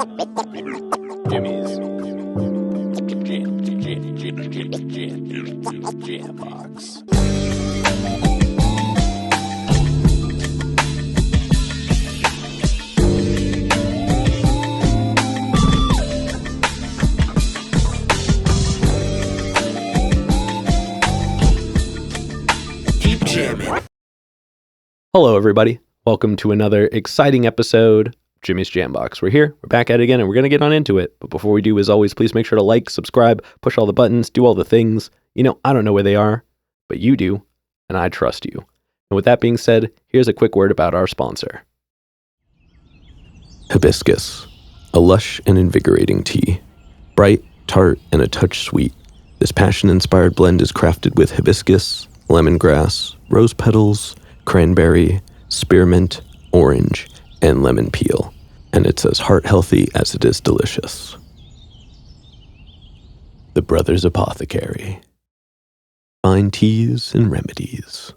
Jimmy's Jam Box. Keep jamming. Hello, everybody. Welcome to another exciting episode of Jimmy's Jam Box. We're here. We're back at it again, and we're going to get on into it. But before we do, as always, please make sure to like, subscribe, push all the buttons, do all the things. You know, I don't know where they are, but you do, and I trust you. And with that being said, here's a quick word about our sponsor. Hibiscus, a lush and invigorating tea. Bright, tart, and a touch sweet. This passion-inspired blend is crafted with hibiscus, lemongrass, rose petals, cranberry, spearmint, orange, and lemon peel, and it's as heart-healthy as it is delicious. The Brothers Apothecary. Fine teas and remedies.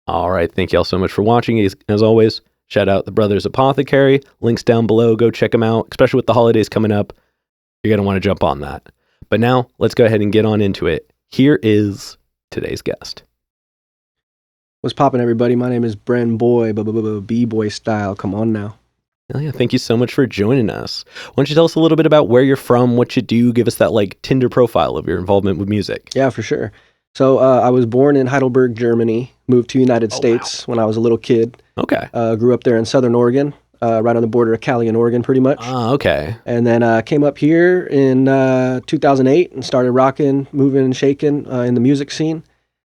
All right, thank you all so much for watching. As always, shout out The Brothers Apothecary. Links down below. Go check them out, especially with the holidays coming up. You're going to want to jump on that. But now, let's go ahead and get on into it. Here is today's guest. What's poppin', everybody? My name is BrenBoy, B-boy style. Come on now. Hell yeah, thank you so much for joining us. Why don't you tell us a little bit about where you're from, what you do, give us that like Tinder profile of your involvement with music. Yeah, for sure. So I was born in Heidelberg, Germany, moved to the United States when I was a little kid. Okay. Grew up there in Southern Oregon, right on the border of Cali and Oregon, pretty much. Okay. And then came up here in 2008 and started rocking, moving and shaking in the music scene.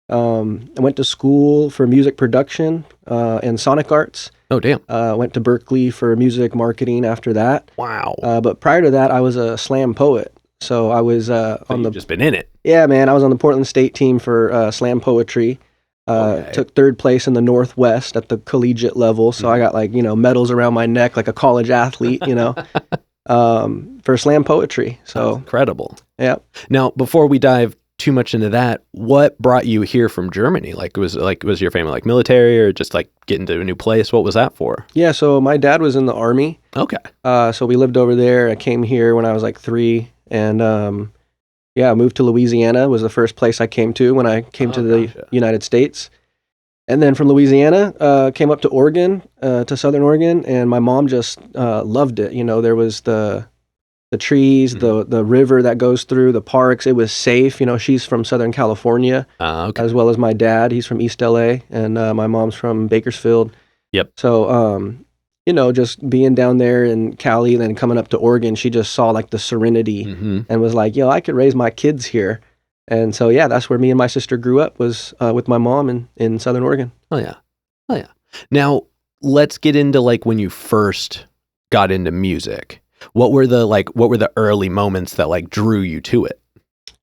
I went to school for music production and sonic arts. Oh, damn. Went to Berkeley for music marketing after that. Wow. But prior to that, I was a slam poet. So I was on the... just been in it. Yeah, man. I was on the Portland State team for slam poetry. Took third place in the Northwest at the collegiate level. So I got medals around my neck like a college athlete, for slam poetry. So that's incredible. Yeah. Now, before we dive too much into that, what brought you here from Germany? Was your family like military or just like getting to a new place? What was that for? Yeah, so my dad was in the Army. Okay. So we lived over there. I came here when I was like 3, and I moved to Louisiana. Was the first place I came to when I came to the United States. And then from Louisiana, came up to Oregon, to Southern Oregon, and my mom just loved it. There was the trees, the river that goes through, the parks. It was safe. She's from Southern California, okay. as well as my dad. He's from East LA, and my mom's from Bakersfield. Yep. So, just being down there in Cali, then coming up to Oregon, she just saw like the serenity and was like, I could raise my kids here. And so, yeah, that's where me and my sister grew up, was with my mom in Southern Oregon. Oh, yeah. Now, let's get into like when you first got into music. What were the early moments that like drew you to it?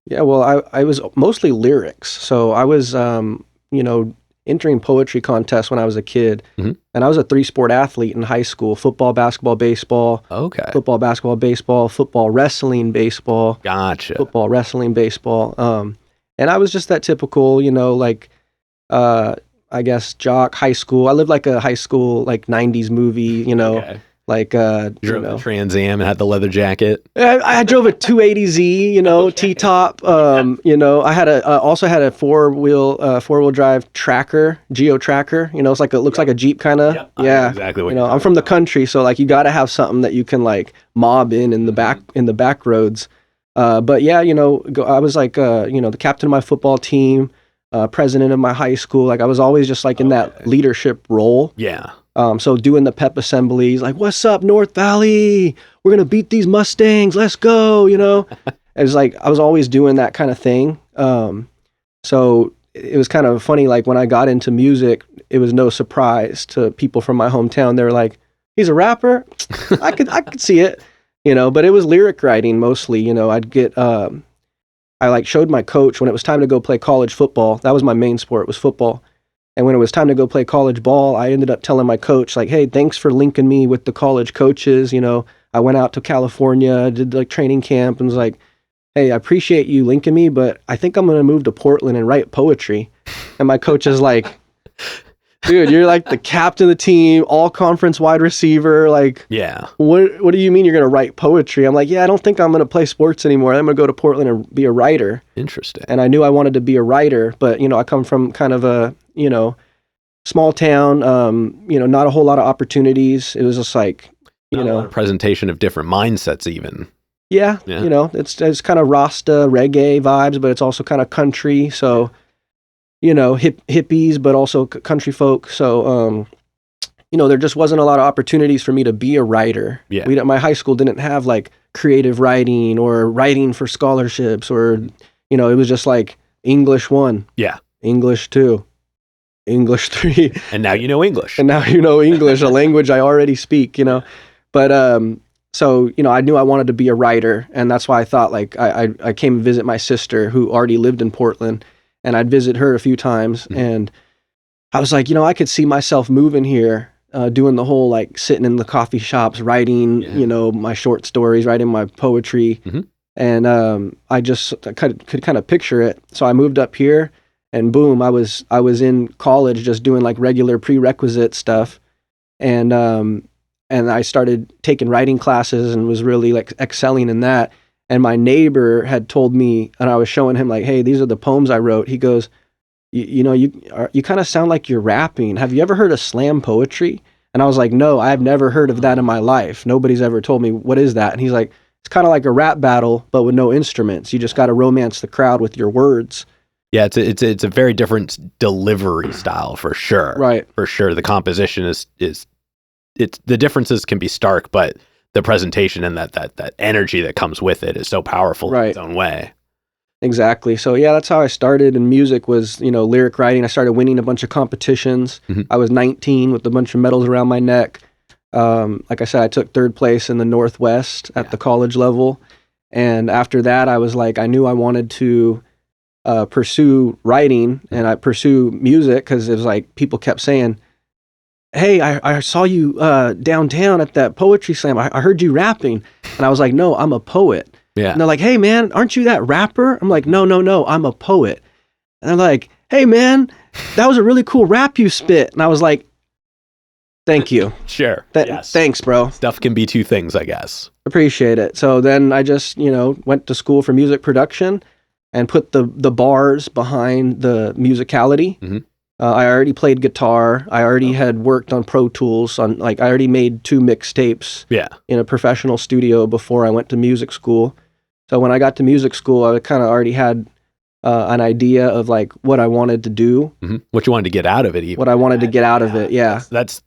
Yeah, well, I was mostly lyrics. So I was, entering poetry contests when I was a kid. And I was a 3-sport athlete in high school: football, basketball, baseball. Okay. Football, basketball, baseball, football, wrestling, baseball. Gotcha. Football, wrestling, baseball. And I was just that typical, I guess, jock, high school. I lived like a high school, like 90s movie, Okay. Like, Drove the Trans Am and had the leather jacket. I drove a 280Z, Okay. T-top. I had also had a four-wheel drive tracker, Geo tracker. It's like looks like a Jeep kind of. Yep. I Yeah, know exactly what I'm from the country, so like you got to have something that you can like mob in the back roads. But yeah, I was like the captain of my football team, president of my high school. Like I was always just like in that leadership role. Yeah. So doing the pep assemblies, like, what's up, North Valley? We're going to beat these Mustangs. Let's go, It was like, I was always doing that kind of thing. So it was kind of funny, like when I got into music, it was no surprise to people from my hometown. They were like, he's a rapper? I could see it, but it was lyric writing mostly. I'd get, I like showed my coach when it was time to go play college football. That was my main sport, was football. And when it was time to go play college ball, I ended up telling my coach, like, hey, thanks for linking me with the college coaches. I went out to California, did like training camp, and was like, hey, I appreciate you linking me, but I think I'm going to move to Portland and write poetry. And my coach is like, dude, you're like the captain of the team, all conference wide receiver. Like, Yeah. what do you mean you're going to write poetry? I'm like, yeah, I don't think I'm going to play sports anymore. I'm going to go to Portland and be a writer. Interesting. And I knew I wanted to be a writer, but, I come from kind of a, small town, not a whole lot of opportunities. It was just like, Not a lot of presentation of different mindsets even. Yeah. Yeah. It's kind of Rasta reggae vibes, but it's also kind of country. So, hippies, but also country folk. So, there just wasn't a lot of opportunities for me to be a writer. Yeah. My high school didn't have like creative writing or writing for scholarships or, it was just like English 1. Yeah. English 2. English 3. And now you know English. And now you know English, a language I already speak, But, so, I knew I wanted to be a writer, and that's why I thought, like, I came and visit my sister who already lived in Portland, and I'd visit her a few times, and I was like, I could see myself moving here, doing the whole, like, sitting in the coffee shops, writing, my short stories, writing my poetry, and I could kind of picture it. So I moved up here, and boom, I was in college just doing, like, regular prerequisite stuff, and I started taking writing classes and was really like excelling in that. And my neighbor had told me, and I was showing him like, hey, these are the poems I wrote. He goes, you kind of sound like you're rapping. Have you ever heard of slam poetry? And I was like, no, I've never heard of that in my life. Nobody's ever told me, what is that? And he's like, it's kind of like a rap battle, but with no instruments. You just got to romance the crowd with your words. Yeah, it's a very different delivery style for sure. Right. For sure. The composition is the differences can be stark, but the presentation and that energy that comes with it is so powerful in its own way. Exactly. So yeah, that's how I started in music was, lyric writing. I started winning a bunch of competitions. I was 19 with a bunch of medals around my neck. Like I said, I took 3rd place in the Northwest at the college level. And after that, I was like, I knew I wanted to pursue writing and I pursue music because it was like people kept saying, hey, I saw you downtown at that poetry slam. I heard you rapping. And I was like, no, I'm a poet. Yeah. And they're like, hey, man, aren't you that rapper? I'm like, no, I'm a poet. And they're like, hey, man, that was a really cool rap you spit. And I was like, thank you. Sure. Yes. Thanks, bro. Stuff can be two things, I guess. Appreciate it. So then I just, went to school for music production and put the bars behind the musicality. I already played guitar. I already had worked on Pro Tools. I already made 2 mixtapes in a professional studio before I went to music school. So when I got to music school, I kind of already had an idea of like what I wanted to do. What you wanted to get out of it even. What I wanted to get out of it, yeah. That's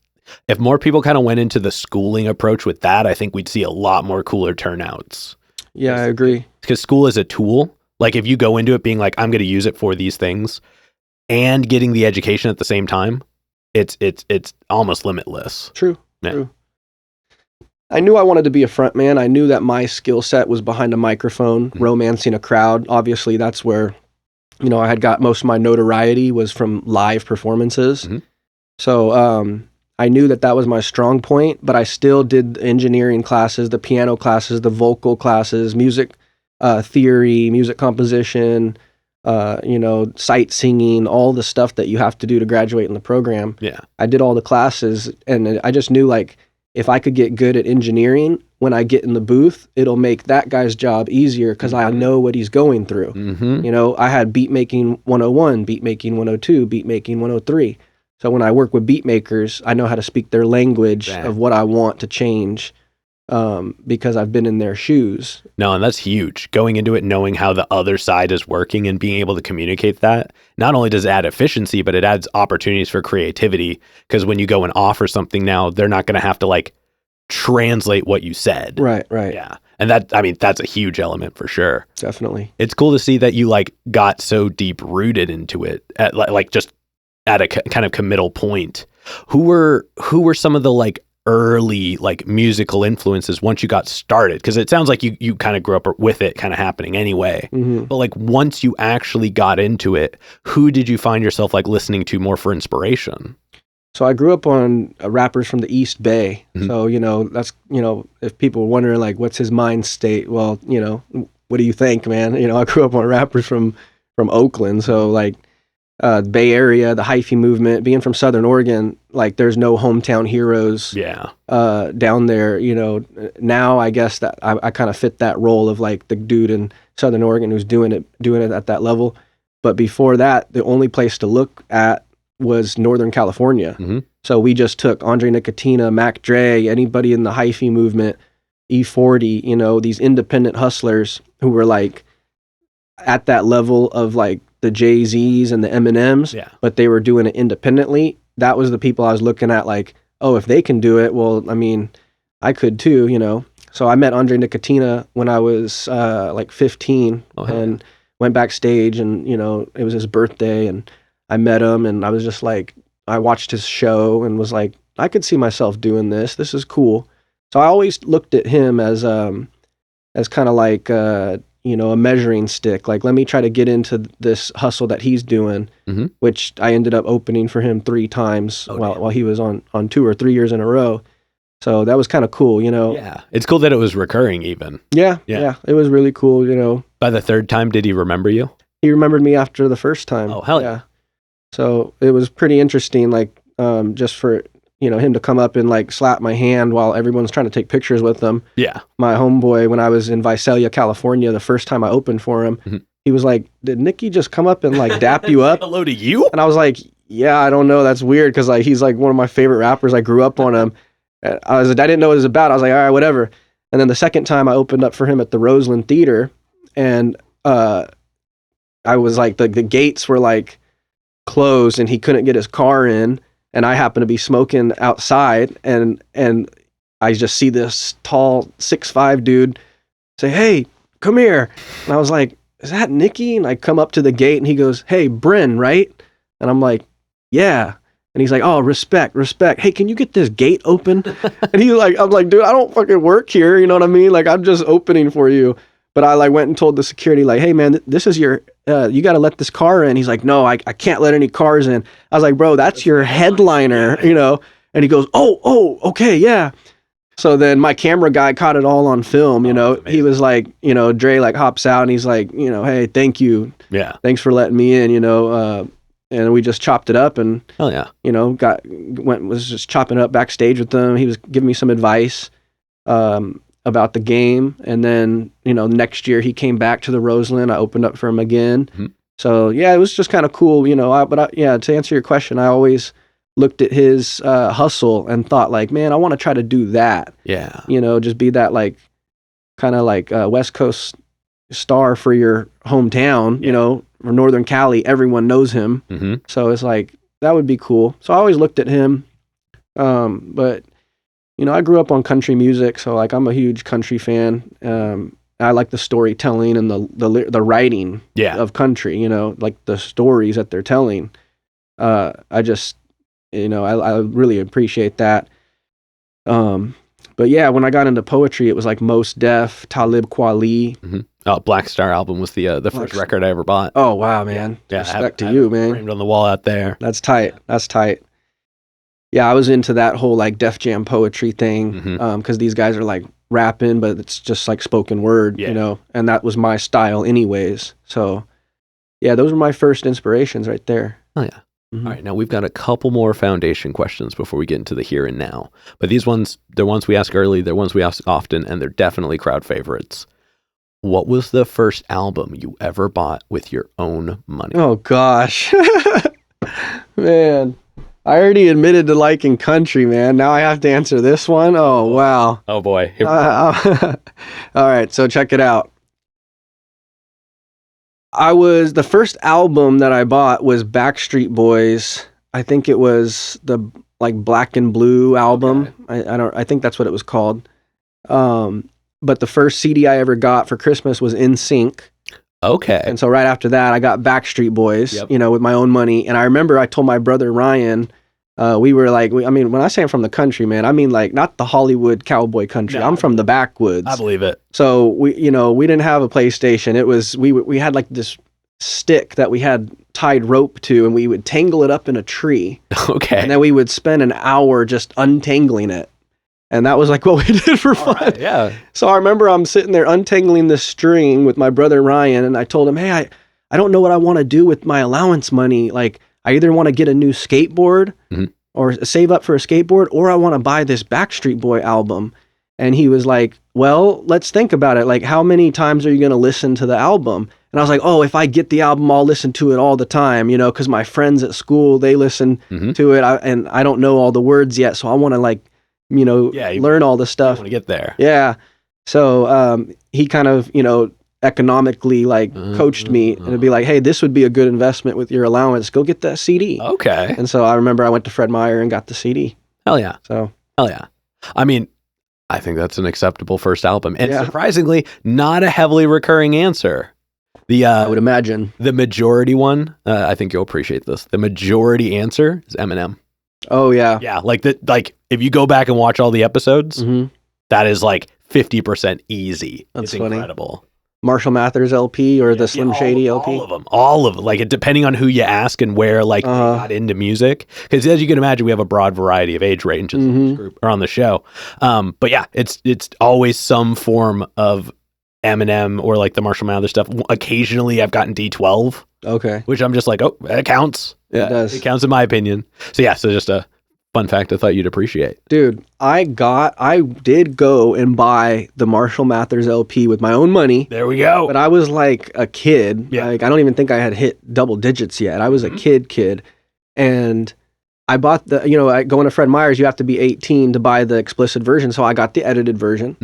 if more people kind of went into the schooling approach with that, I think we'd see a lot more cooler turnouts. Yeah, I agree. Because school is a tool. Like if you go into it being like, I'm going to use it for these things, and getting the education at the same time, it's almost limitless. True. I knew I wanted to be a front man. I knew that my skill set was behind a microphone, romancing a crowd. Obviously, that's where, I had got most of my notoriety was from live performances. So I knew that was my strong point, but I still did the engineering classes, the piano classes, the vocal classes, music theory, music composition, sight singing, all the stuff that you have to do to graduate in the program. Yeah. I did all the classes and I just knew like if I could get good at engineering, when I get in the booth, it'll make that guy's job easier because I know what he's going through. I had beat making 101, beat making 102, beat making 103. So when I work with beat makers, I know how to speak their language of what I want to change. Because I've been in their shoes. No, and that's huge. Going into it, knowing how the other side is working and being able to communicate that, not only does it add efficiency, but it adds opportunities for creativity. Because when you go and offer something now, they're not going to have to like translate what you said. Right. Yeah. And that's a huge element for sure. Definitely. It's cool to see that you like got so deep rooted into it at like just at a kind of committal point. Who were some of the like early like musical influences once you got started? Because it sounds like you kind of grew up with it kind of happening anyway. But like once you actually got into it, who did you find yourself like listening to more for inspiration? So I grew up on rappers from the East Bay. So, that's, if people were wondering like what's his mind state, well, what do you think, man? I grew up on rappers from Oakland. So like Bay Area, the hyphy movement, being from Southern Oregon, like there's no hometown heroes down there, you know. Now I guess that I kind of fit that role of like the dude in Southern Oregon who's doing it at that level. But before that, the only place to look at was Northern California. So we just took Andre Nicotina, Mac Dre, anybody in the hyphy movement, E40, you know, these independent hustlers who were like at that level of like the Jay-Z's and the Eminems, but they were doing it independently. That was the people I was looking at like, oh, if they can do it, well, I mean, I could too, you know. So I met Andre Nicotina when I was like 15 and went backstage, and, you know, it was his birthday and I met him, and I was just like, I watched his show and was like, I could see myself doing this. This is cool. So I always looked at him as kind of like, you know, a measuring stick. Like, let me try to get into this hustle that he's doing, which I ended up opening for him 3 times while he was on tour 3 years in a row. So that was kind of cool, you know. Yeah. It's cool that it was recurring even. Yeah. It was really cool, you know. By the 3rd time, did he remember you? He remembered me after the first time. Oh, hell yeah. So it was pretty interesting, like, just for, you know, him to come up and like slap my hand while everyone's trying to take pictures with him. Yeah. My homeboy, when I was in Visalia, California, the first time I opened for him, he was like, did Nicky just come up and like dap you up? Hello to you? And I was like, yeah, I don't know. That's weird. Cause like, he's like one of my favorite rappers. I grew up on him. I didn't know what it was about. I was like, all right, whatever. And then the second time I opened up for him at the Roseland Theater, and I was like, the gates were like closed and he couldn't get his car in. And I happened to be smoking outside, and I just see this tall 6'5" dude say, "Hey, come here." And I was like, "Is that Nicky?" And I come up to the gate and he goes, "Hey, Bren, right?" And I'm like, "Yeah." And he's like, "Oh, respect. Hey, can you get this gate open?" And he's like, I'm like, "Dude, I don't fucking work here. You know what I mean? Like, I'm just opening for you." But I like went and told the security, like, "Hey man, this is your, you got to let this car in." He's like, "No, I can't let any cars in." I was like, "Bro, that's your headliner, you know?" And he goes, oh, okay, yeah. So then my camera guy caught it all on film, you know. He was like, you know, Dre like hops out and he's like, you know, "Hey, thank you. Yeah. Thanks for letting me in," you know. And we just chopped it up, and, you know, was just chopping it up backstage with them. He was giving me some advice about the game. And then, you know, next year he came back to the Roseland. I opened up for him again. So yeah, it was just kind of cool, you know. Yeah, to answer your question, I always looked at his hustle and thought like, man, I want to try to do that. Yeah. You know, just be that like, kind of like West Coast star for your hometown, you know, or Northern Cali, everyone knows him. So it's like, that would be cool. So I always looked at him. But, you know, I grew up on country music, so like I'm a huge country fan. I like the storytelling and the writing of country, you know, like the stories that they're telling. I just, you know, I really appreciate that. But yeah, when I got into poetry, it was like Mos Def, Talib Kweli. Black Star album was the first record I ever bought. Oh wow, man! Yeah, respect to you, man. Framed on the wall out there. That's tight. Yeah, I was into that whole like Def Jam poetry thing, because these guys are like rapping, but it's just like spoken word, you know, and that was my style anyways. So yeah, those were my first inspirations right there. Oh yeah. All right, now we've got a couple more foundation questions before we get into the here and now. But these ones, they're ones we ask early, they're ones we ask often, and they're definitely crowd favorites. What was the first album you ever bought with your own money? Oh gosh. Man, I already admitted to liking country, man. Now I have to answer this one. Oh, wow. Oh boy. All right, so check it out. The first album that I bought was Backstreet Boys. I think it was the like Black and Blue album. Okay. I think that's what it was called. But the first CD I ever got for Christmas was In Sync. Okay. And so right after that, I got Backstreet Boys, you know, with my own money. And I remember I told my brother Ryan, we were like, I mean, when I say I'm from the country, man, I mean like not the Hollywood cowboy country. No, I'm from the backwoods. I believe it. So we didn't have a PlayStation. It was, we had like this stick that we had tied rope to, and we would tangle it up in a tree. Okay. And then we would spend an hour just untangling it. And that was like what we did for fun. Right, yeah. So I remember I'm sitting there untangling this string with my brother Ryan, and I told him, "Hey, I don't know what I want to do with my allowance money. Like, I either want to get a new skateboard or save up for a skateboard, or I want to buy this Backstreet Boy album. And he was like, well, let's think about it. Like, how many times are you going to listen to the album? And I was like, oh, if I get the album, I'll listen to it all the time, you know, because my friends at school, they listen to it. And I don't know all the words yet. So I want to, like, you know, learn all the stuff. You want to get there. Yeah. So he kind of, you know, economically, like, coached me and it'd be like, hey, this would be a good investment with your allowance. Go get that CD. Okay. And so I remember I went to Fred Meyer and got the CD. Hell yeah. So. Hell yeah. I mean, I think that's an acceptable first album. And surprisingly, not a heavily recurring answer. I would imagine. The majority one, I think you'll appreciate this. The majority answer is Eminem. Oh, yeah. Yeah, like if you go back and watch all the episodes, that is like 50% easy. That's it's funny. Incredible. Marshall Mathers LP or the Slim Shady LP? All of them. Like, depending on who you ask and where, like, they got into music. Because as you can imagine, we have a broad variety of age ranges in this group, or on the show. But yeah, it's always some form of Eminem or like the Marshall Mathers stuff. Occasionally, I've gotten D12. Okay. Which I'm just like, oh, that counts. Yeah, it does. It counts in my opinion. So yeah, so just a fun fact I thought you'd appreciate. Dude, I did go and buy the Marshall Mathers LP with my own money. There we go. But I was like a kid. Yeah. Like, I don't even think I had hit double digits yet. I was a kid. And I bought going to Fred Meyer's, you have to be 18 to buy the explicit version. So I got the edited version.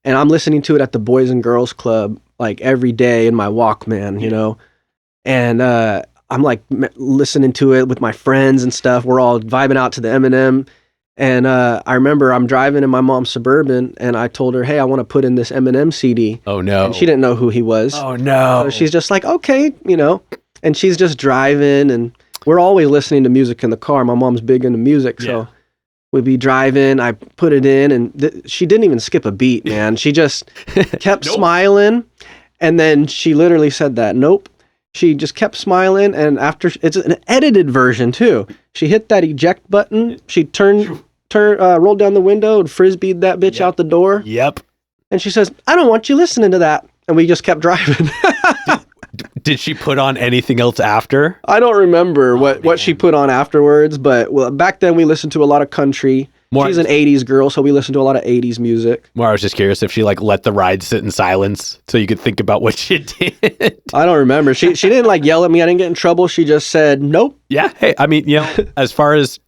And I'm listening to it at the Boys and Girls Club, like, every day in my Walkman, you know? And I'm like listening to it with my friends and stuff. We're all vibing out to the Eminem. And I remember I'm driving in my mom's Suburban and I told her, hey, I want to put in this Eminem CD. Oh, no. And she didn't know who he was. Oh, no. So she's just like, okay, you know. And she's just driving and we're always listening to music in the car. My mom's big into music. So we'd be driving. I put it in and she didn't even skip a beat, man. She just kept smiling. And then she literally said that, nope. She just kept smiling, and after it's an edited version too. She hit that eject button. She rolled down the window and frisbeed that bitch out the door. Yep. And she says, "I don't want you listening to that." And we just kept driving. Did she put on anything else after? I don't remember what she put on afterwards, but back then we listened to a lot of country. She's an 80s girl, so we listened to a lot of 80s music. I was just curious if she like let the ride sit in silence so you could think about what she did. I don't remember. She didn't like yell at me. I didn't get in trouble. She just said, nope. Yeah. Hey, I mean, you know, as far as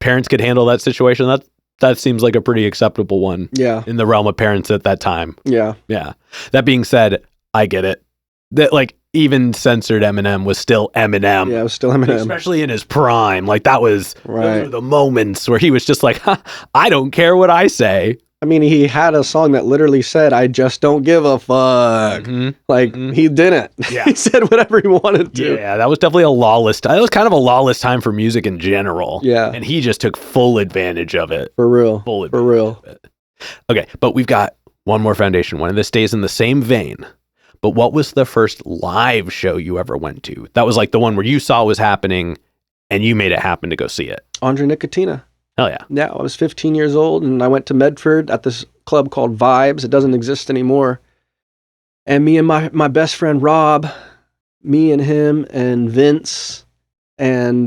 parents could handle that situation, that seems like a pretty acceptable one. Yeah. In the realm of parents at that time. Yeah. Yeah. That being said, I get it. That, like, even censored Eminem was still Eminem. Yeah, it was still Eminem. Especially in his prime. Like, that was those were the moments where he was just like, I don't care what I say. I mean, he had a song that literally said, I just don't give a fuck. Like, he didn't. Yeah. He said whatever he wanted to. Yeah, that was definitely a lawless time. It was kind of a lawless time for music in general. Yeah. And he just took full advantage of it. For real. Full advantage of it. Okay, but we've got one more foundation one, and this stays in the same vein. But what was the first live show you ever went to? That was like the one where you saw was happening and you made it happen to go see it. Andre Nicotina. Hell yeah. Yeah, I was 15 years old and I went to Medford at this club called Vibes. It doesn't exist anymore. And me and my best friend Rob, me and him and Vince and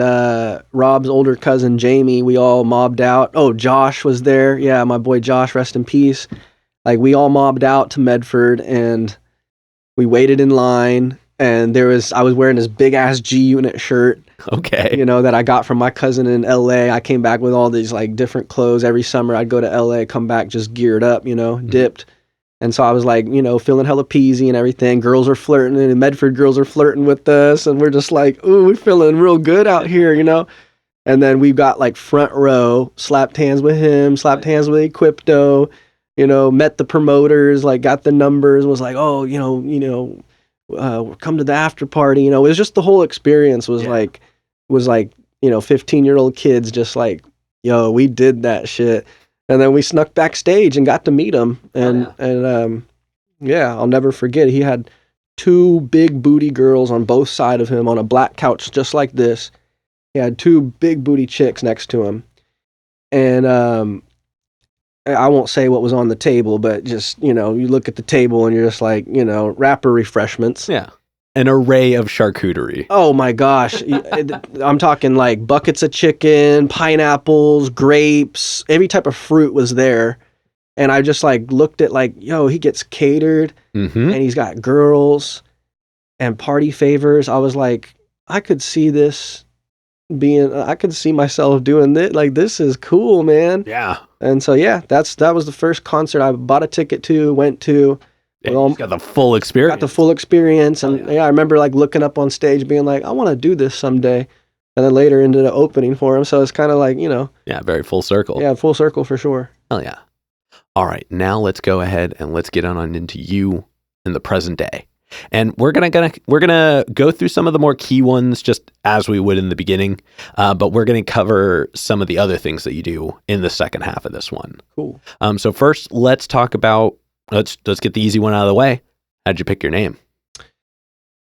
Rob's older cousin Jamie, we all mobbed out. Oh, Josh was there. Yeah, my boy Josh, rest in peace. Like, we all mobbed out to Medford and we waited in line, and I was wearing this big ass G-Unit shirt. Okay. You know, that I got from my cousin in LA. I came back with all these like different clothes every summer. I'd go to LA, come back just geared up, you know, dipped. And so I was like, you know, feeling hella peasy and everything. Girls are flirting, and Medford girls are flirting with us, and we're just like, ooh, we're feeling real good out here, you know. And then we got like front row, slapped hands with him, slapped hands with Equipto. You know, met the promoters, like got the numbers, was like, oh, come to the after party. You know, it was just the whole experience was like, you know, 15-year-old kids just like, yo, we did that shit. And then we snuck backstage and got to meet him. And I'll never forget. He had two big booty girls on both sides of him on a black couch just like this. He had two big booty chicks next to him. And I won't say what was on the table, but just, you know, you look at the table and you're just like, you know, rapper refreshments. Yeah. an array of charcuterie. Oh my gosh. I'm talking like buckets of chicken, pineapples, grapes, every type of fruit was there. And I just like looked at like, yo, he gets catered Mm-hmm. and he's got girls and party favors. I was like, I could see this I could see myself doing this. Like, this is cool, man. Yeah. And so, yeah, that was the first concert I bought a ticket to, went to. Yeah, you got the full experience. Got the full experience. And yeah. yeah, I remember like looking up on stage being like, I want to do this someday. And then later ended up opening for him. So it's kind of like, you know. Yeah, very full circle. Yeah, full circle for sure. Hell yeah. All right, now let's go ahead and let's get on into you in the present day. And we're gonna go through some of the more key ones just as we would in the beginning, but we're gonna cover some of the other things that you do in the second half of this one. Cool. So first, let's talk about let's get the easy one out of the way. How'd you pick your name?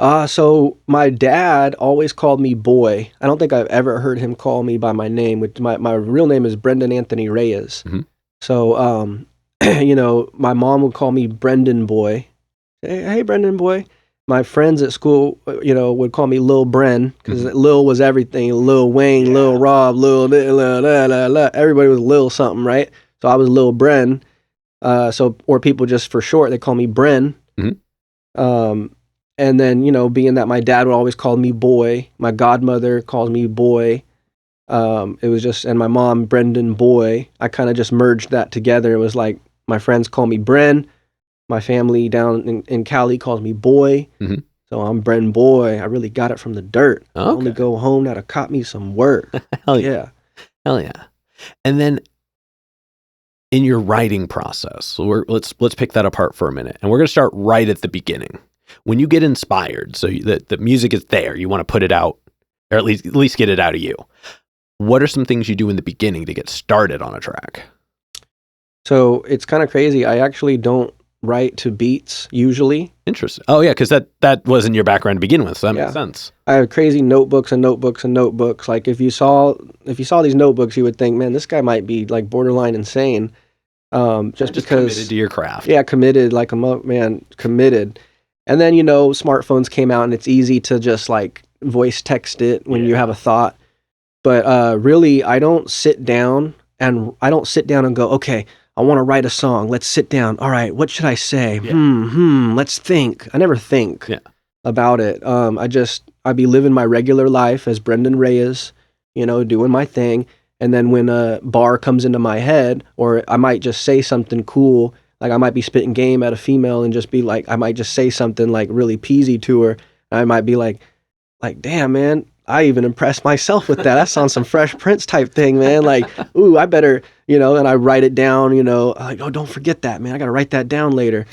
So my dad always called me Boy. I don't think I've ever heard him call me by my name. Which my real name is Brendan Anthony Reyes. Mm-hmm. So you know, my mom would call me Brendan Boy. Hey, Brendan Boy. My friends at school, you know, would call me Lil Bren because Lil was everything. Lil Wayne, Lil Rob, everybody was Lil something, right? So I was Lil Bren. Or people just for short, they call me Bren. Mm-hmm. And then, you know, being that my dad would always call me Boy, my godmother calls me Boy. It was just, and my mom, Brendan Boy. I kind of just merged that together. It was like my friends call me Bren. My family down in Cali calls me Boy. Mm-hmm. So I'm Bren Boy. I really got it from the dirt. Okay. I only go home now to cop me some work. Hell Yeah. Hell yeah. And then in your writing process, so let's pick that apart for a minute. And we're going to start right at the beginning. When you get inspired, so the music is there, you want to put it out, or at least get it out of you. What are some things you do in the beginning to get started on a track? So it's kind of crazy. I actually don't write to beats usually. Interesting. Oh yeah, because that wasn't your background to begin with, so that makes sense. I have crazy notebooks and notebooks and notebooks. Like if you saw these notebooks, you would think, man, this guy might be like borderline insane. Just because committed to your craft. Yeah, committed. Like committed. And then, you know, smartphones came out and it's easy to just like voice text it when you have a thought. But really, I don't sit down and go, okay, I want to write a song. Let's sit down. All right, what should I say? Yeah. Let's think. I never think about it. I'd be living my regular life as Brendan Reyes, you know, doing my thing. And then when a bar comes into my head, or I might just say something cool, like I might be spitting game at a female and just be like, I might just say something like really peasy to her. And I might be like, damn, man, I even impressed myself with that. That sounds some Fresh Prince type thing, man. Like, ooh, I better, you know, and I write it down, you know, like, oh, don't forget that, man. I got to write that down later.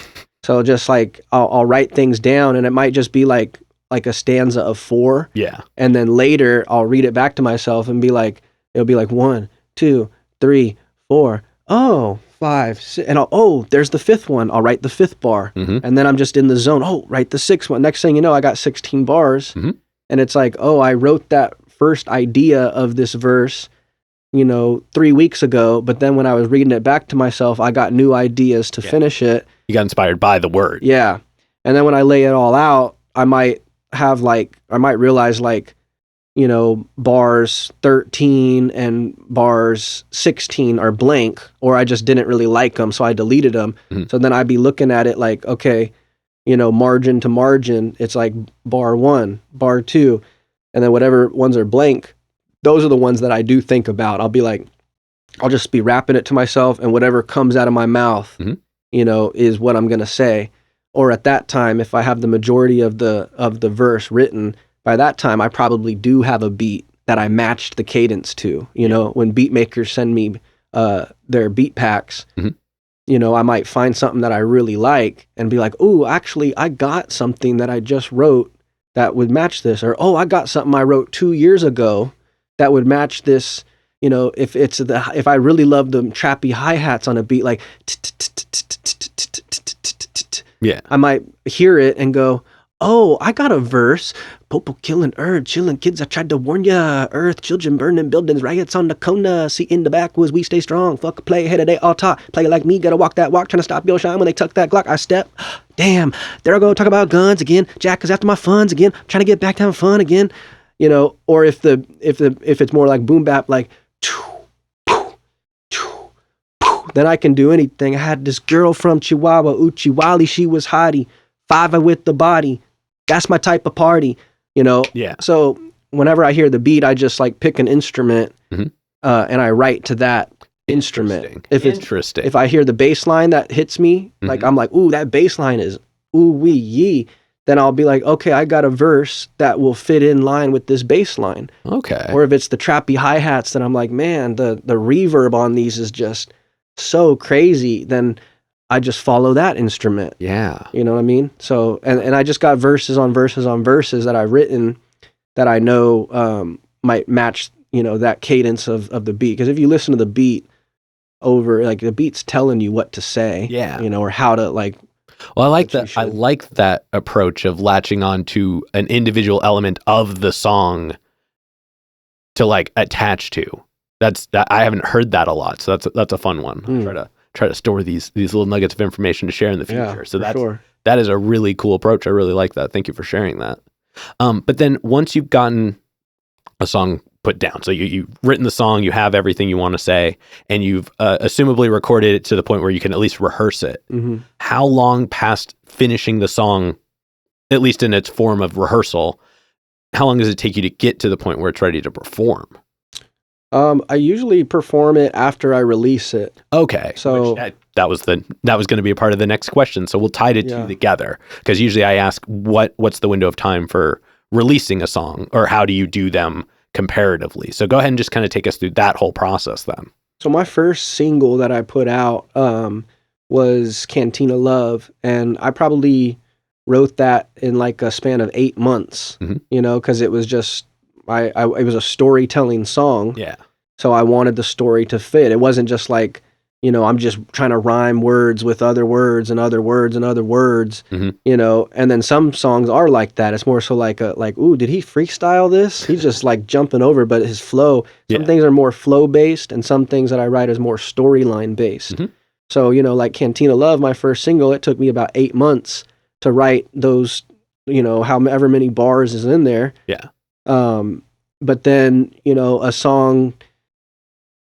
So just like, I'll write things down and it might just be like a stanza of 4. Yeah. And then later I'll read it back to myself and be like, it'll be like 1, 2, 3, 4. Oh, 5, 6, and there's the 5th one. I'll write the 5th bar. Mm-hmm. And then I'm just in the zone. Oh, write the 6th one. Next thing you know, I got 16 bars. Mm-hmm. And it's like, oh, I wrote that first idea of this verse, you know, 3 weeks ago. But then when I was reading it back to myself, I got new ideas to finish it. You got inspired by the word. Yeah. And then when I lay it all out, I might realize like, you know, bars 13 and bars 16 are blank, or I just didn't really like them, so I deleted them. Mm-hmm. So then I'd be looking at it like, okay, you know, margin to margin, it's like bar 1, bar 2, and then whatever ones are blank, those are the ones that I do think about. I'll be like, I'll just be rapping it to myself, and whatever comes out of my mouth, you know, is what I'm going to say. Or at that time, if I have the majority of the verse written, by that time, I probably do have a beat that I matched the cadence to. You know, when beat makers send me their beat packs, you know, I might find something that I really like and be like, "Ooh, actually, I got something that I just wrote that would match this," or "Oh, I got something I wrote 2 years ago that would match this." You know, if I really love the trappy hi hats on a beat, like, I might hear it and go, oh, I got a verse. Popo killing Earth, chilling kids, I tried to warn ya. Earth, children burning buildings, riots on the Kona. See in the backwoods, we stay strong. Fuck play, ahead of they all talk. Play like me, gotta walk that walk, trying to stop your shine when they tuck that Glock. I step. Damn, there I go, talk about guns again. Jack is after my funds again. Trying to get back to having fun again. You know, or if it's more like boom bap, like then I can do anything. I had this girl from Chihuahua, Uchiwali, she was hottie. 5 with the body. That's my type of party, you know? Yeah. So whenever I hear the beat, I just like pick an instrument and I write to that instrument. If I hear the bass line that hits me, like I'm like, ooh, that bass line is ooh wee yee. Then I'll be like, okay, I got a verse that will fit in line with this bass line. Okay. Or if it's the trappy hi-hats, then I'm like, man, the reverb on these is just so crazy. Then I just follow that instrument. Yeah. You know what I mean? So, and I just got verses on verses on verses that I've written that I know might match, you know, that cadence of the beat. Because if you listen to the beat over, like the beat's telling you what to say. Yeah. You know, or how to like. Well, I like that. I like that approach of latching on to an individual element of the song to like attach to. That I haven't heard that a lot, so that's a fun one. I'll try to store these little nuggets of information to share in the future. Yeah, so sure. That is a really cool approach. I really like that. Thank you for sharing that. But then once you've gotten a song put down, so you've written the song, you have everything you want to say, and you've assumably recorded it to the point where you can at least rehearse it. How long past finishing the song, at least in its form of rehearsal, how long does it take you to get to the point where it's ready to perform? I usually perform it after I release it. Okay. So that was going to be a part of the next question. So we'll tie the two together, because usually I ask what's the window of time for releasing a song, or how do you do them comparatively? So go ahead and just kind of take us through that whole process then. So my first single that I put out was Cantina Love, and I probably wrote that in like a span of 8 months, you know, because it was just, it was a storytelling song. Yeah. So I wanted the story to fit. It wasn't just like, you know, I'm just trying to rhyme words with other words and other words and other words, you know, and then some songs are like that. It's more so like, ooh, did he freestyle this? He's just like jumping over, but his flow, some things are more flow based, and some things that I write is more storyline based. So, you know, like Cantina Love, my first single, it took me about 8 months to write those, you know, however many bars is in there. Yeah. But then, you know, a song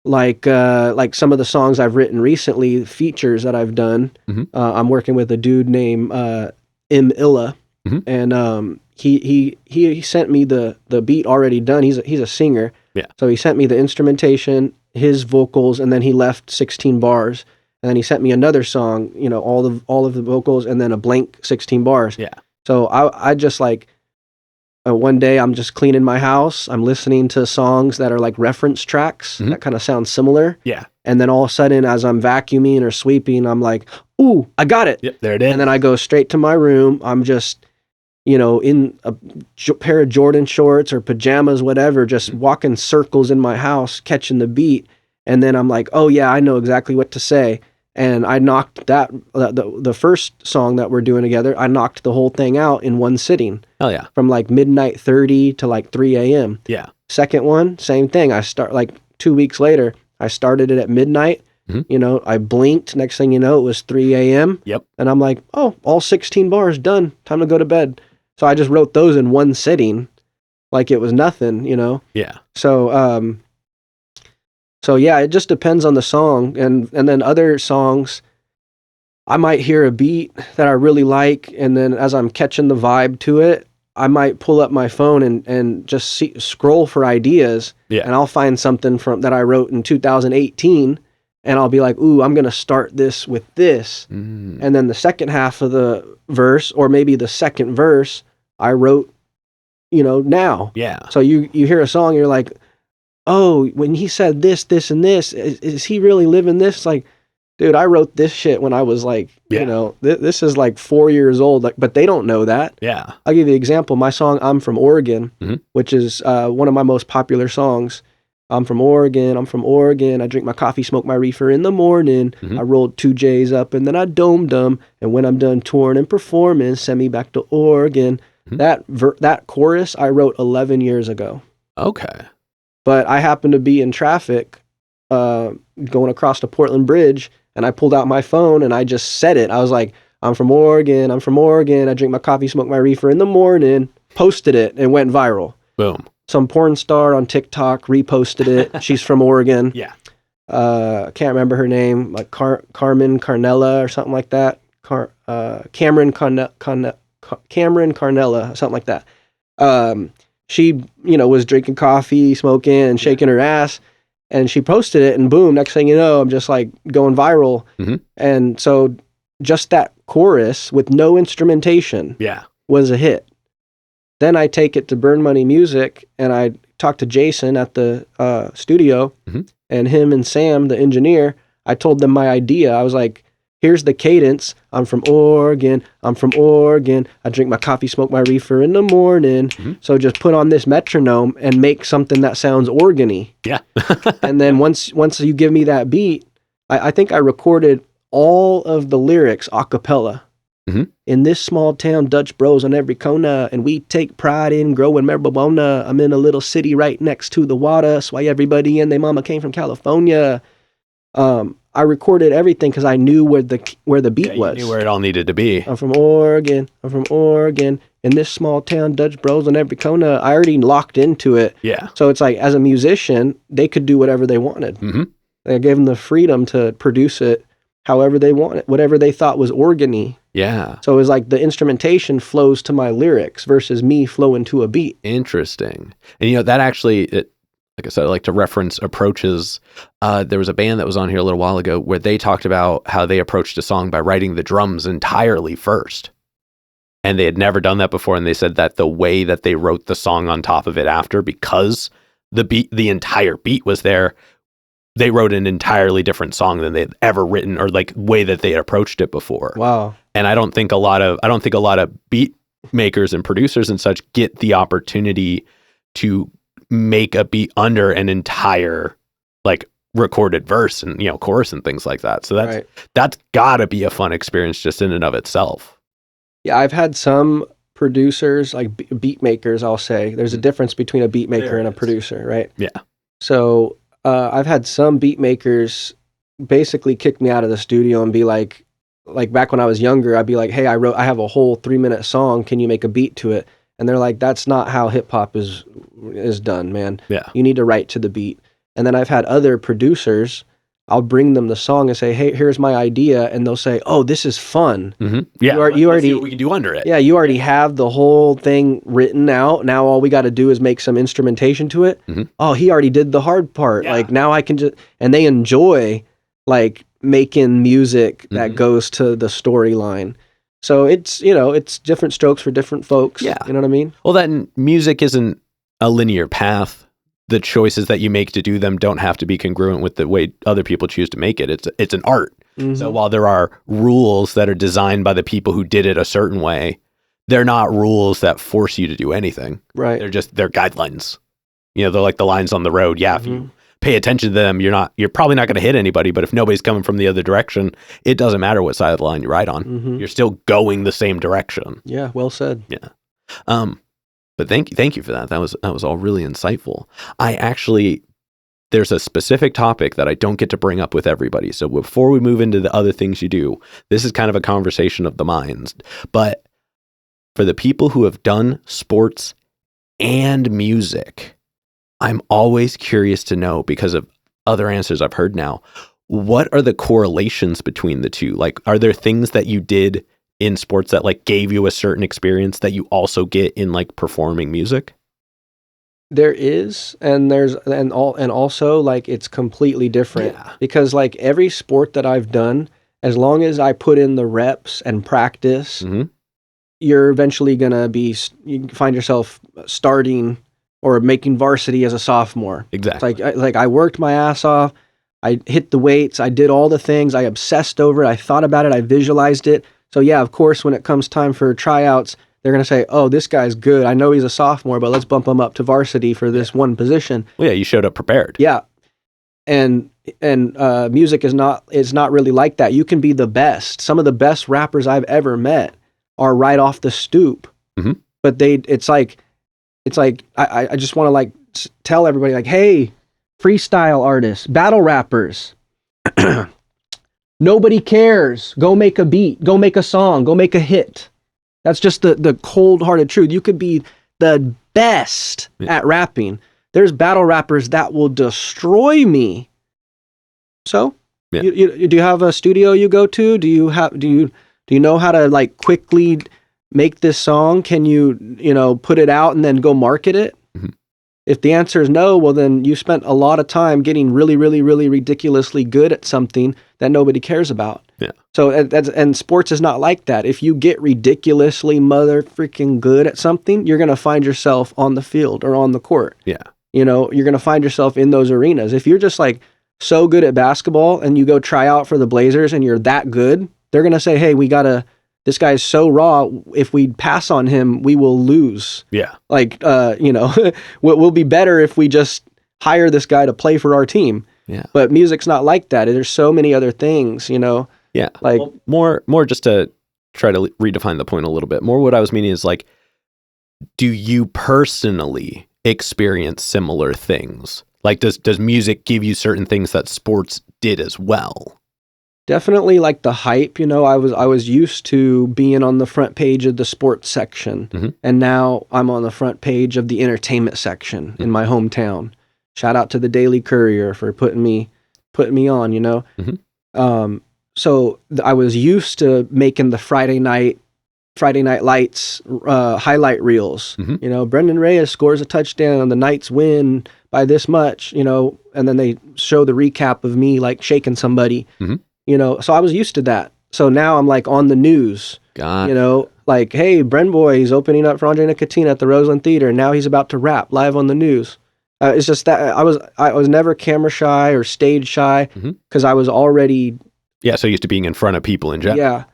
like some of the songs I've written recently, features that I've done, I'm working with a dude named M. Illa, and he sent me the beat already done. He's a singer. Yeah. So he sent me the instrumentation, his vocals, and then he left 16 bars. And then he sent me another song, you know, all of the vocals, and then a blank 16 bars. Yeah. So I just like, one day I'm just cleaning my house. I'm listening to songs that are like reference tracks that kind of sound similar. Yeah. And then all of a sudden, as I'm vacuuming or sweeping, I'm like, ooh, I got it. Yep, there it is. And then I go straight to my room. I'm just, you know, in a pair of Jordan shorts or pajamas, whatever, just walking circles in my house, catching the beat. And then I'm like, oh yeah, I know exactly what to say. And I knocked the first song that we're doing together, I knocked the whole thing out in one sitting. Hell yeah. From like midnight 30 to like 3 a.m. Yeah. Second one, same thing. I start like 2 weeks later, I started it at midnight. You know, I blinked. Next thing you know, it was 3 a.m. Yep. And I'm like, oh, all 16 bars done. Time to go to bed. So I just wrote those in one sitting like it was nothing, you know? Yeah. So yeah, it just depends on the song, and then other songs, I might hear a beat that I really like, and then as I'm catching the vibe to it, I might pull up my phone and just scroll for ideas, and I'll find something that I wrote in 2018, and I'll be like, ooh, I'm gonna start this with this, and then the second half of the verse, or maybe the second verse, I wrote, you know, now. Yeah. So you hear a song, you're like, oh, when he said this, this, and this, is he really living this? Like, dude, I wrote this shit when I was like, you know, this is like 4 years old, like, but they don't know that. Yeah. I'll give you an example. My song, I'm From Oregon, which is one of my most popular songs. I'm from Oregon. I drink my coffee, smoke my reefer in the morning. I rolled 2 J's up and then I domed them. And when I'm done touring and performing, send me back to Oregon. Mhm. That chorus I wrote 11 years ago. Okay. But I happened to be in traffic going across the Portland Bridge, and I pulled out my phone and I just said it. I was like, I'm from Oregon. I drink my coffee, smoke my reefer in the morning. Posted it and went viral. Boom. Some porn star on TikTok reposted it. She's from Oregon. Yeah. Can't remember her name, like Carmen Carnella or something like that. Cameron Carnella, something like that. She, was drinking coffee, smoking, and shaking her ass, and she posted it, and boom, next thing you know, I'm just like going viral. Mm-hmm. And so just that chorus with no instrumentation was a hit. Then I take it to Burn Money Music, and I talked to Jason at the studio, and him and Sam, the engineer, I told them my idea. I was like, here's the cadence. I'm from Oregon. I drink my coffee, smoke my reefer in the morning. So just put on this metronome and make something that sounds organy. Yeah. And then once you give me that beat, I think I recorded all of the lyrics a cappella. In this small town, Dutch bros on every corner, and we take pride in growing marijuana. I'm in a little city right next to the water. That's why everybody and their mama came from California. I recorded everything because I knew where the beat was. You knew where it all needed to be. I'm from Oregon. In this small town, Dutch bros on every corner. I already locked into it. Yeah. So it's like, as a musician, they could do whatever they wanted. I gave them the freedom to produce it however they wanted, whatever they thought was organy. Yeah. So it was like the instrumentation flows to my lyrics versus me flowing to a beat. Interesting. And that actually, like I said, I like to reference approaches. There was a band that was on here a little while ago where they talked about how they approached a song by writing the drums entirely first. And they had never done that before. And they said that the way that they wrote the song on top of it after, because the entire beat was there, they wrote an entirely different song than they'd ever written, or like way that they had approached it before. Wow. And I don't think a lot of beat makers and producers and such get the opportunity to make a beat under an entire like recorded verse and chorus and things like that. So that's gotta be a fun experience just in and of itself. Yeah, I've had some producers, like beat makers, I'll say. There's a difference between a beat maker and a producer, right? Yeah. So I've had some beat makers basically kick me out of the studio and be like back when I was younger, I'd be like, hey, I have a whole 3-minute song. Can you make a beat to it? And they're like, that's not how hip hop is done, man. Yeah. You need to write to the beat. And then I've had other producers, I'll bring them the song and say, hey, here's my idea. And they'll say, oh, this is fun. Yeah. You let's see already, what we can do under it. yeah, you already have the whole thing written out. Now all we got to do is make some instrumentation to it. Oh, he already did the hard part. Yeah. Like now I can just, and they enjoy like making music that goes to the storyline. So it's, it's different strokes for different folks. Yeah. You know what I mean? Well, that music isn't a linear path. The choices that you make to do them don't have to be congruent with the way other people choose to make it. It's an art. So while there are rules that are designed by the people who did it a certain way, they're not rules that force you to do anything. Right. They're guidelines. They're like the lines on the road. Yeah. If you pay attention to them, you're probably not going to hit anybody, but if nobody's coming from the other direction, it doesn't matter what side of the line you ride on. You're still going the same direction. Yeah. Well said. Yeah. But thank you for that. That was all really insightful. There's a specific topic that I don't get to bring up with everybody. So before we move into the other things you do, this is kind of a conversation of the minds. But for the people who have done sports and music, I'm always curious to know, because of other answers I've heard now, what are the correlations between the two? Like, are there things that you did in sports that like gave you a certain experience that you also get in like performing music? There is, and also like it's completely different. Yeah. Because like every sport that I've done, as long as I put in the reps and practice, you're eventually gonna you can find yourself starting or making varsity as a sophomore. Exactly. It's like I worked my ass off. I hit the weights. I did all the things. I obsessed over it. I thought about it. I visualized it. So yeah, of course, when it comes time for tryouts, they're going to say, oh, this guy's good. I know he's a sophomore, but let's bump him up to varsity for this one position. Well, yeah, you showed up prepared. Yeah. And music is not really like that. You can be the best. Some of the best rappers I've ever met are right off the stoop. but it's like I just want to like tell everybody like, hey, freestyle artists, battle rappers, nobody cares. Go make a beat, go make a song, go make a hit. That's just the cold-hearted truth. You could be the best at rapping. There's battle rappers that will destroy me. So, you do you have a studio you go to? Do you know how to like quickly make this song? Can you put it out and then go market it? Mm-hmm. If the answer is no, well then you spent a lot of time getting really, really, really ridiculously good at something that nobody cares about. Yeah. So and sports is not like that. If you get ridiculously mother freaking good at something, you're gonna find yourself on the field or on the court. Yeah. You're gonna find yourself in those arenas. If you're just like so good at basketball and you go try out for the Blazers and you're that good, they're gonna say, hey, this guy is so raw. If we pass on him, we will lose. Yeah. Like, we'll be better if we just hire this guy to play for our team. Yeah. But music's not like that. There's so many other things, Yeah. Like more just to try to redefine the point a little bit more. What I was meaning is like, do you personally experience similar things? Like, does music give you certain things that sports did as well? Definitely like the hype, I was used to being on the front page of the sports section, mm-hmm. and now I'm on the front page of the entertainment section mm-hmm. in my hometown. Shout out to the Daily Courier for putting me on, Mm-hmm. So I was used to making the Friday night lights highlight reels. Mm-hmm. Brendan Reyes scores a touchdown, the Knights win by this much, and then they show the recap of me like shaking somebody. Mm-hmm. So I was used to that. So now I'm like on the news, like, hey, BrenBoy, he's opening up for Andre Nicotina at the Roseland Theater. Now he's about to rap live on the news. It's just that I was never camera shy or stage shy because I was already. Yeah. So used to being in front of people in general. Yeah.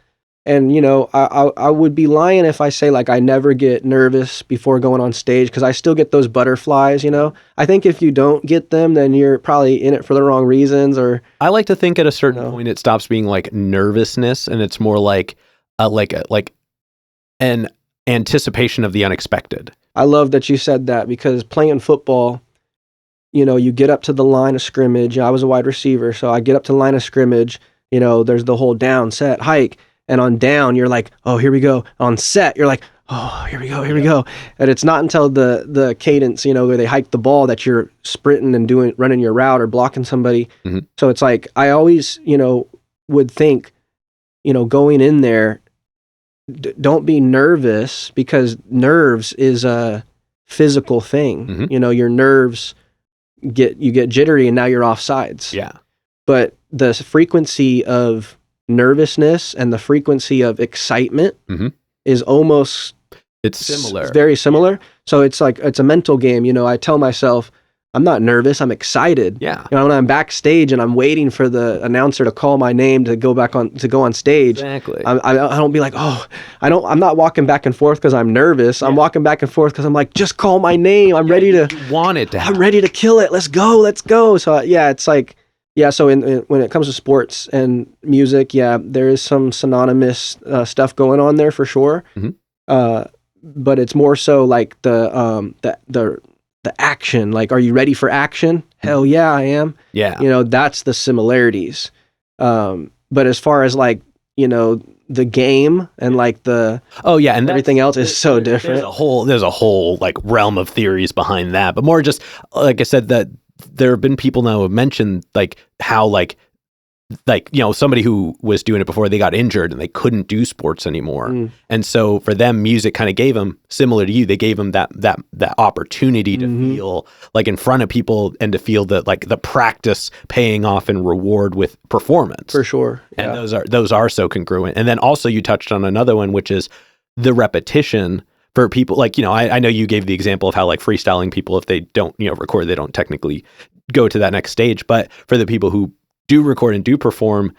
And, I would be lying if I say like I never get nervous before going on stage because I still get those butterflies, I think if you don't get them, then you're probably in it for the wrong reasons. Or I like to think at a certain point it stops being like nervousness and it's more like an anticipation of the unexpected. I love that you said that because playing football, you get up to the line of scrimmage. I was a wide receiver, so I get up to the line of scrimmage, there's the whole down, set, hike. And on down, you're like, oh, here we go. On set, you're like, oh, here we go. And it's not until the cadence, where they hike the ball that you're sprinting and running your route or blocking somebody. Mm-hmm. So it's like, I always, would think, going in there, don't be nervous because nerves is a physical thing. Mm-hmm. Your nerves get jittery and now you're off sides. Yeah. But the frequency of nervousness and the frequency of excitement mm-hmm. is almost it's similar. It's very similar. So it's like it's a mental game. I tell myself I'm not nervous, I'm excited. Yeah. When I'm backstage and I'm waiting for the announcer to call my name to go on stage. Exactly. I don't be like, I'm not walking back and forth because I'm nervous. Yeah. I'm walking back and forth because I'm like, just call my name. I'm ready to want it to happen. I'm ready to kill it. Let's go. So it's like so when it comes to sports and music, there is some synonymous stuff going on there for sure. Mm-hmm. But it's more so like the action. Like, are you ready for action? Hell yeah, I am. Yeah. That's the similarities. But as far as like, the game and like and everything else is so different. There's a whole like realm of theories behind that, but more just like I said that. There have been people now who have mentioned like how like somebody who was doing it before they got injured and they couldn't do sports anymore. Mm. And so for them, music kind of gave them, similar to you, they gave them that opportunity to mm-hmm. feel like in front of people and to feel that like the practice paying off and reward with performance. For sure. Yeah. And those are so congruent. And then also you touched on another one, which is the repetition. For people like, I know you gave the example of how like freestyling people, if they don't, record, they don't technically go to that next stage. But for the people who do record and do perform,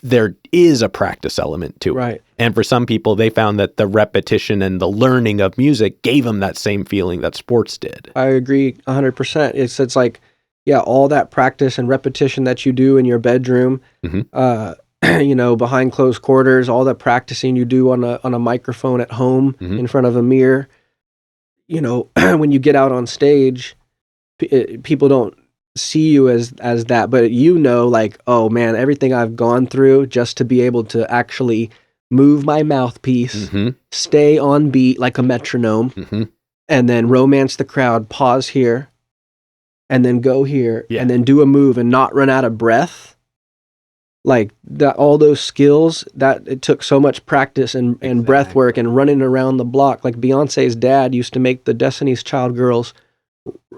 there is a practice element to it. Right. And for some people, they found that the repetition and the learning of music gave them that same feeling that sports did. I agree 100%. It's like, all that practice and repetition that you do in your bedroom, mm-hmm. Behind closed quarters, all that practicing you do on a microphone at home mm-hmm. in front of a mirror, you know, when you get out on stage, people don't see you as that, but you know, like, oh man, everything I've gone through just to be able to actually move my mouthpiece, stay on beat like a metronome, and then romance the crowd, pause here, and then go here, and then do a move and not run out of breath. Like that, all those skills, that it took so much practice and breath work and running around the block. Like Beyonce's dad used to make the Destiny's Child girls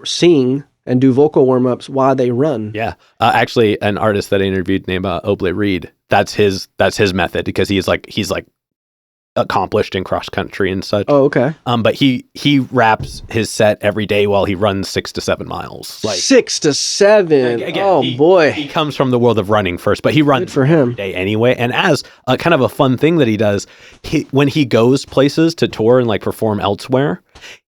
sing and do vocal warm-ups while they run. Yeah. Actually, an artist that I interviewed named Oblate Reed, that's his method, because he's like accomplished in cross country and such. Oh, okay. But he wraps his set every day while he runs 6 to 7 miles. Like 6 to 7. Again, boy. He comes from the world of running first, but he runs Good for him. every day anyway. And as a kind of a fun thing that he does, when he goes places to tour and like perform elsewhere,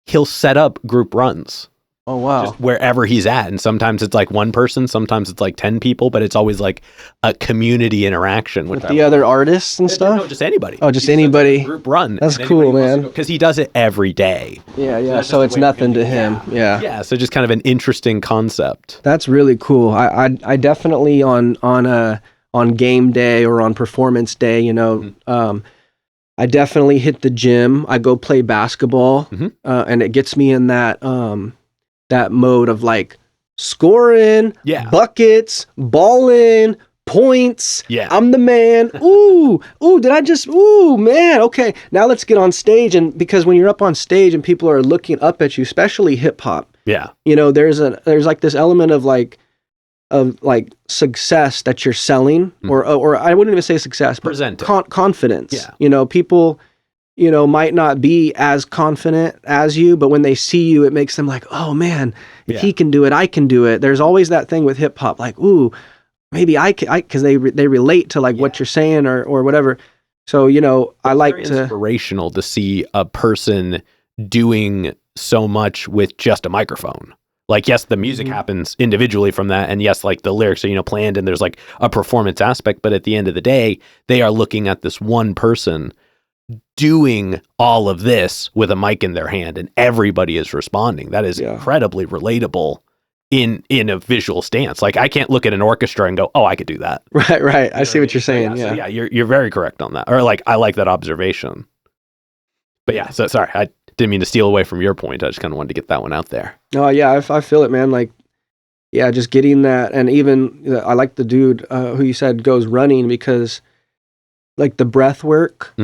he'll set up group runs. Oh, wow. Just wherever he's at. And sometimes it's like one person, sometimes it's like 10 people, but it's always like a community interaction with the other artists and stuff? No, just anybody. Oh, just anybody. Group run. That's cool, man. Because he does it every day. Yeah. So it's nothing to him. Yeah. Yeah. So just kind of an interesting concept. That's really cool. I definitely on game day or on performance day, you know, I definitely hit the gym. I go play basketball, and it gets me in that mode of like scoring, buckets, balling, points. Yeah. I'm the man. Ooh, man. Okay. Now let's get on stage. And because when you're up on stage and people are looking up at you, especially hip hop, you know, there's like this element of like success that you're selling, or I wouldn't even say success, but confidence. Yeah. You know, people, you know, might not be as confident as you, but when they see you, it makes them like, oh man, if he can do it, I can do it. There's always that thing with hip hop, like, ooh, maybe I can, because they relate to like what you're saying or whatever. So, you know, I like to. Inspirational to see a person doing so much with just a microphone. Like, yes, the music happens individually from that. And yes, like the lyrics are, you know, planned and there's like a performance aspect. But at the end of the day, they are looking at this one person doing all of this with a mic in their hand, and everybody is responding. That is incredibly relatable in a visual stance. Like, I can't look at an orchestra and go, oh, I could do that. Right. I see what you're saying. So you're very correct on that. Or like, I like that observation. But yeah, so sorry, I didn't mean to steal away from your point. I just kind of wanted to get that one out there. Oh yeah, I feel it, man. Like, yeah, just getting that. And even I like the dude who you said goes running, because like the breath work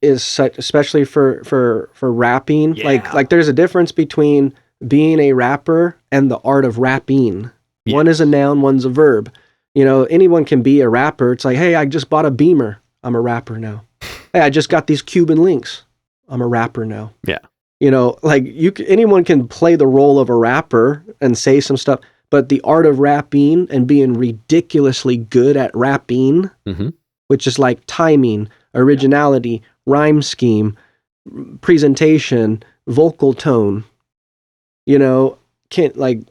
is such, especially for rapping. Like there's a difference between being a rapper and the art of rapping. Yeah. One is a noun, one's a verb. You know, anyone can be a rapper. It's like, hey, I just bought a Beamer. I'm a rapper now. Hey, I just got these Cuban links. I'm a rapper now. Yeah. You know, like anyone can play the role of a rapper and say some stuff, but the art of rapping and being ridiculously good at rapping, which is like timing, originality, rhyme scheme, presentation, vocal tone, you know, can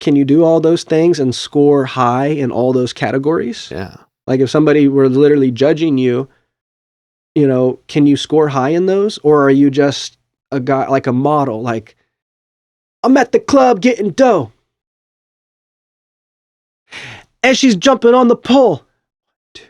you do all those things and score high in all those categories? Yeah. Like if somebody were literally judging you, you know, can you score high in those? Or are you just a guy, like a model, like, I'm at the club getting dough, and she's jumping on the pole. 1, 2,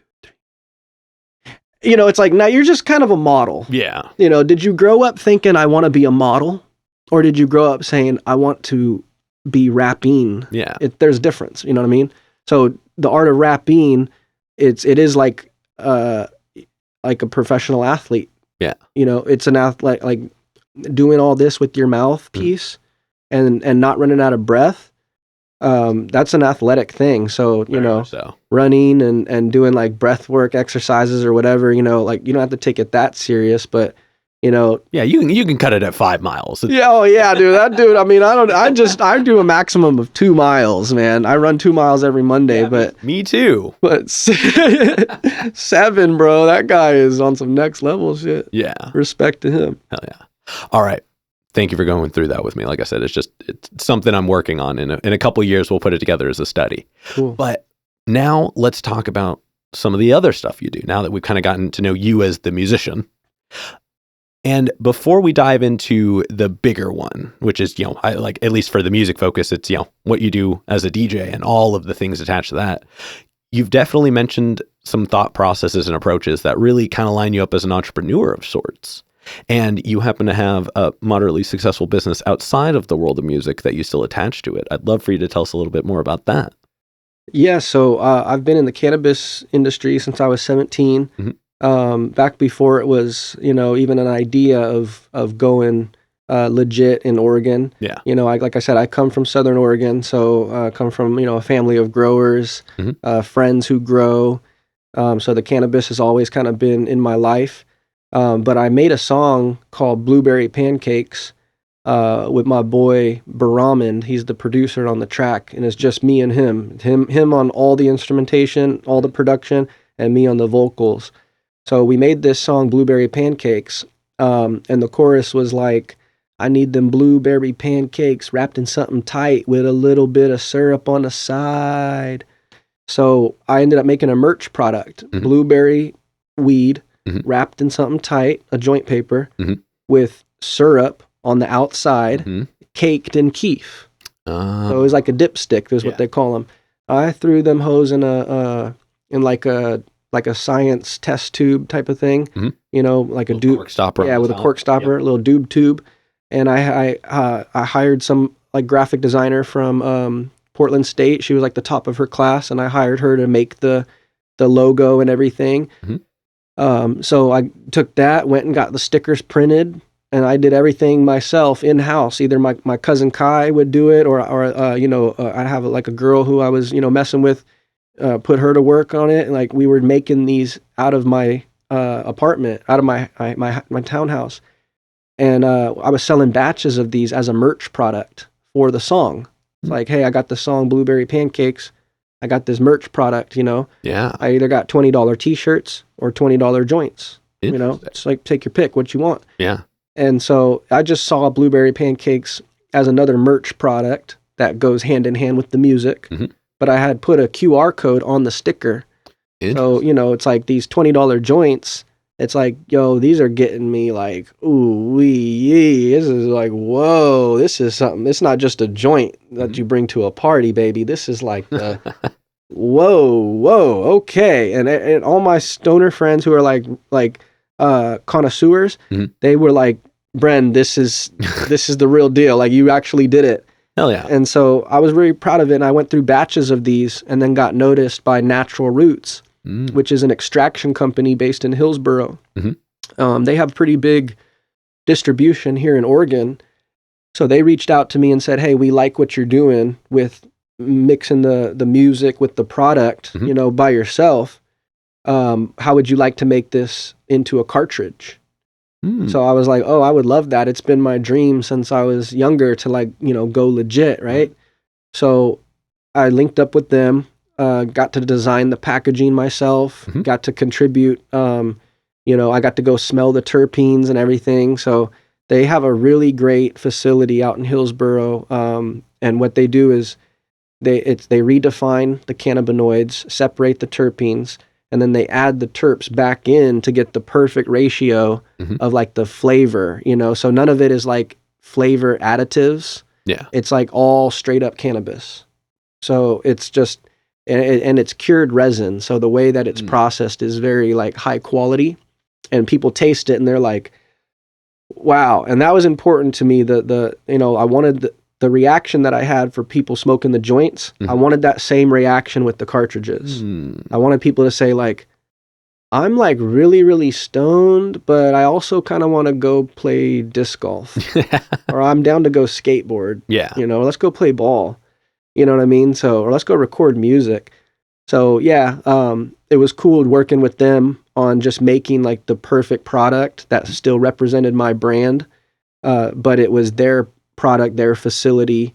3. You know, it's like, now you're just kind of a model. Yeah. You know, did you grow up thinking I want to be a model? Or did you grow up saying I want to be rapping? Yeah. There's a difference, you know what I mean? So the art of rapping, it is like a professional athlete. Yeah. You know, it's an athlete, like doing all this with your mouthpiece and not running out of breath. That's an athletic thing. So, you know, running and doing like breath work exercises or whatever, you know, like you don't have to take it that serious, but you know. Yeah, you can cut it at 5 miles. Yeah, oh yeah, dude. I mean, I do a maximum of 2 miles, man. I run 2 miles every Monday, but me too. But 7, bro, that guy is on some next level shit. Yeah. Respect to him. Hell yeah. All right. Thank you for going through that with me. Like I said, it's something I'm working on. In a couple of years, we'll put it together as a study. Cool. But now let's talk about some of the other stuff you do. Now that we've kind of gotten to know you as the musician, And before we dive into the bigger one, which is, I like, at least for the music focus, it's, what you do as a DJ and all of the things attached to that. You've definitely mentioned some thought processes and approaches that really kind of line you up as an entrepreneur of sorts. And you happen to have a moderately successful business outside of the world of music that you still attach to it. I'd love for you to tell us a little bit more about that. Yeah, so I've been in the cannabis industry since I was 17. Back before it was, even an idea of going legit in Oregon. Yeah. Like I said, I come from Southern Oregon, so I come from, a family of growers, friends who grow. So the cannabis has always kind of been in my life. But I made a song called Blueberry Pancakes with my boy Baramand. He's the producer on the track, and it's just me and him on all the instrumentation, all the production, and me on the vocals. So we made this song Blueberry Pancakes, and the chorus was like, I need them blueberry pancakes wrapped in something tight with a little bit of syrup on the side. So I ended up making a merch product, blueberry weed, wrapped in something tight, a joint paper, with syrup on the outside, caked in keef. So it was like a dipstick, is what they call them. I threw them hoes in like a science test tube type of thing, like a doob cork stopper. Yeah, with a cork stopper, a little doob tube. And I hired some like graphic designer from Portland State. She was like the top of her class, and I hired her to make the logo and everything. So I took that, went and got the stickers printed, and I did everything myself in-house. Either my cousin Kai would do it, or I'd have like a girl who I was, messing with, put her to work on it. And like we were making these out of my apartment, out of my townhouse. And I was selling batches of these as a merch product for the song. It's like, hey, I got the song Blueberry Pancakes. I got this merch product, Yeah. I either got $20 t-shirts or $20 joints. It's like, take your pick, what you want. Yeah. And so I just saw Blueberry Pancakes as another merch product that goes hand in hand with the music. But I had put a QR code on the sticker. So, it's like these $20 joints. It's like, yo, these are getting me like, ooh, wee, this is like, whoa, this is something. It's not just a joint that you bring to a party, baby. This is like the, whoa, okay. And all my stoner friends who are like connoisseurs, they were like, Bren, this is the real deal. Like, you actually did it. Hell yeah. And so I was really proud of it. And I went through batches of these and then got noticed by Natural Roots, which is an extraction company based in Hillsboro. They have pretty big distribution here in Oregon. So they reached out to me and said, hey, we like what you're doing with mixing the music with the product, by yourself. How would you like to make this into a cartridge? So I was like, oh, I would love that. It's been my dream since I was younger to go legit, right? So I linked up with them. Got to design the packaging myself, got to contribute, I got to go smell the terpenes and everything. So they have a really great facility out in Hillsboro. And what they do is they redefine the cannabinoids, separate the terpenes, and then they add the terps back in to get the perfect ratio of like the flavor, so none of it is like flavor additives. Yeah. It's like all straight up cannabis. So it's just, and it's cured resin. So the way that it's processed is very like high quality, and people taste it and they're like, wow. And that was important to me. I wanted the reaction that I had for people smoking the joints. I wanted that same reaction with the cartridges. I wanted people to say like, I'm like really, really stoned, but I also kind of want to go play disc golf or I'm down to go skateboard. Yeah. Let's go play ball. You know what I mean? So, or let's go record music. So yeah, it was cool working with them on just making like the perfect product that still represented my brand. But it was their product, their facility.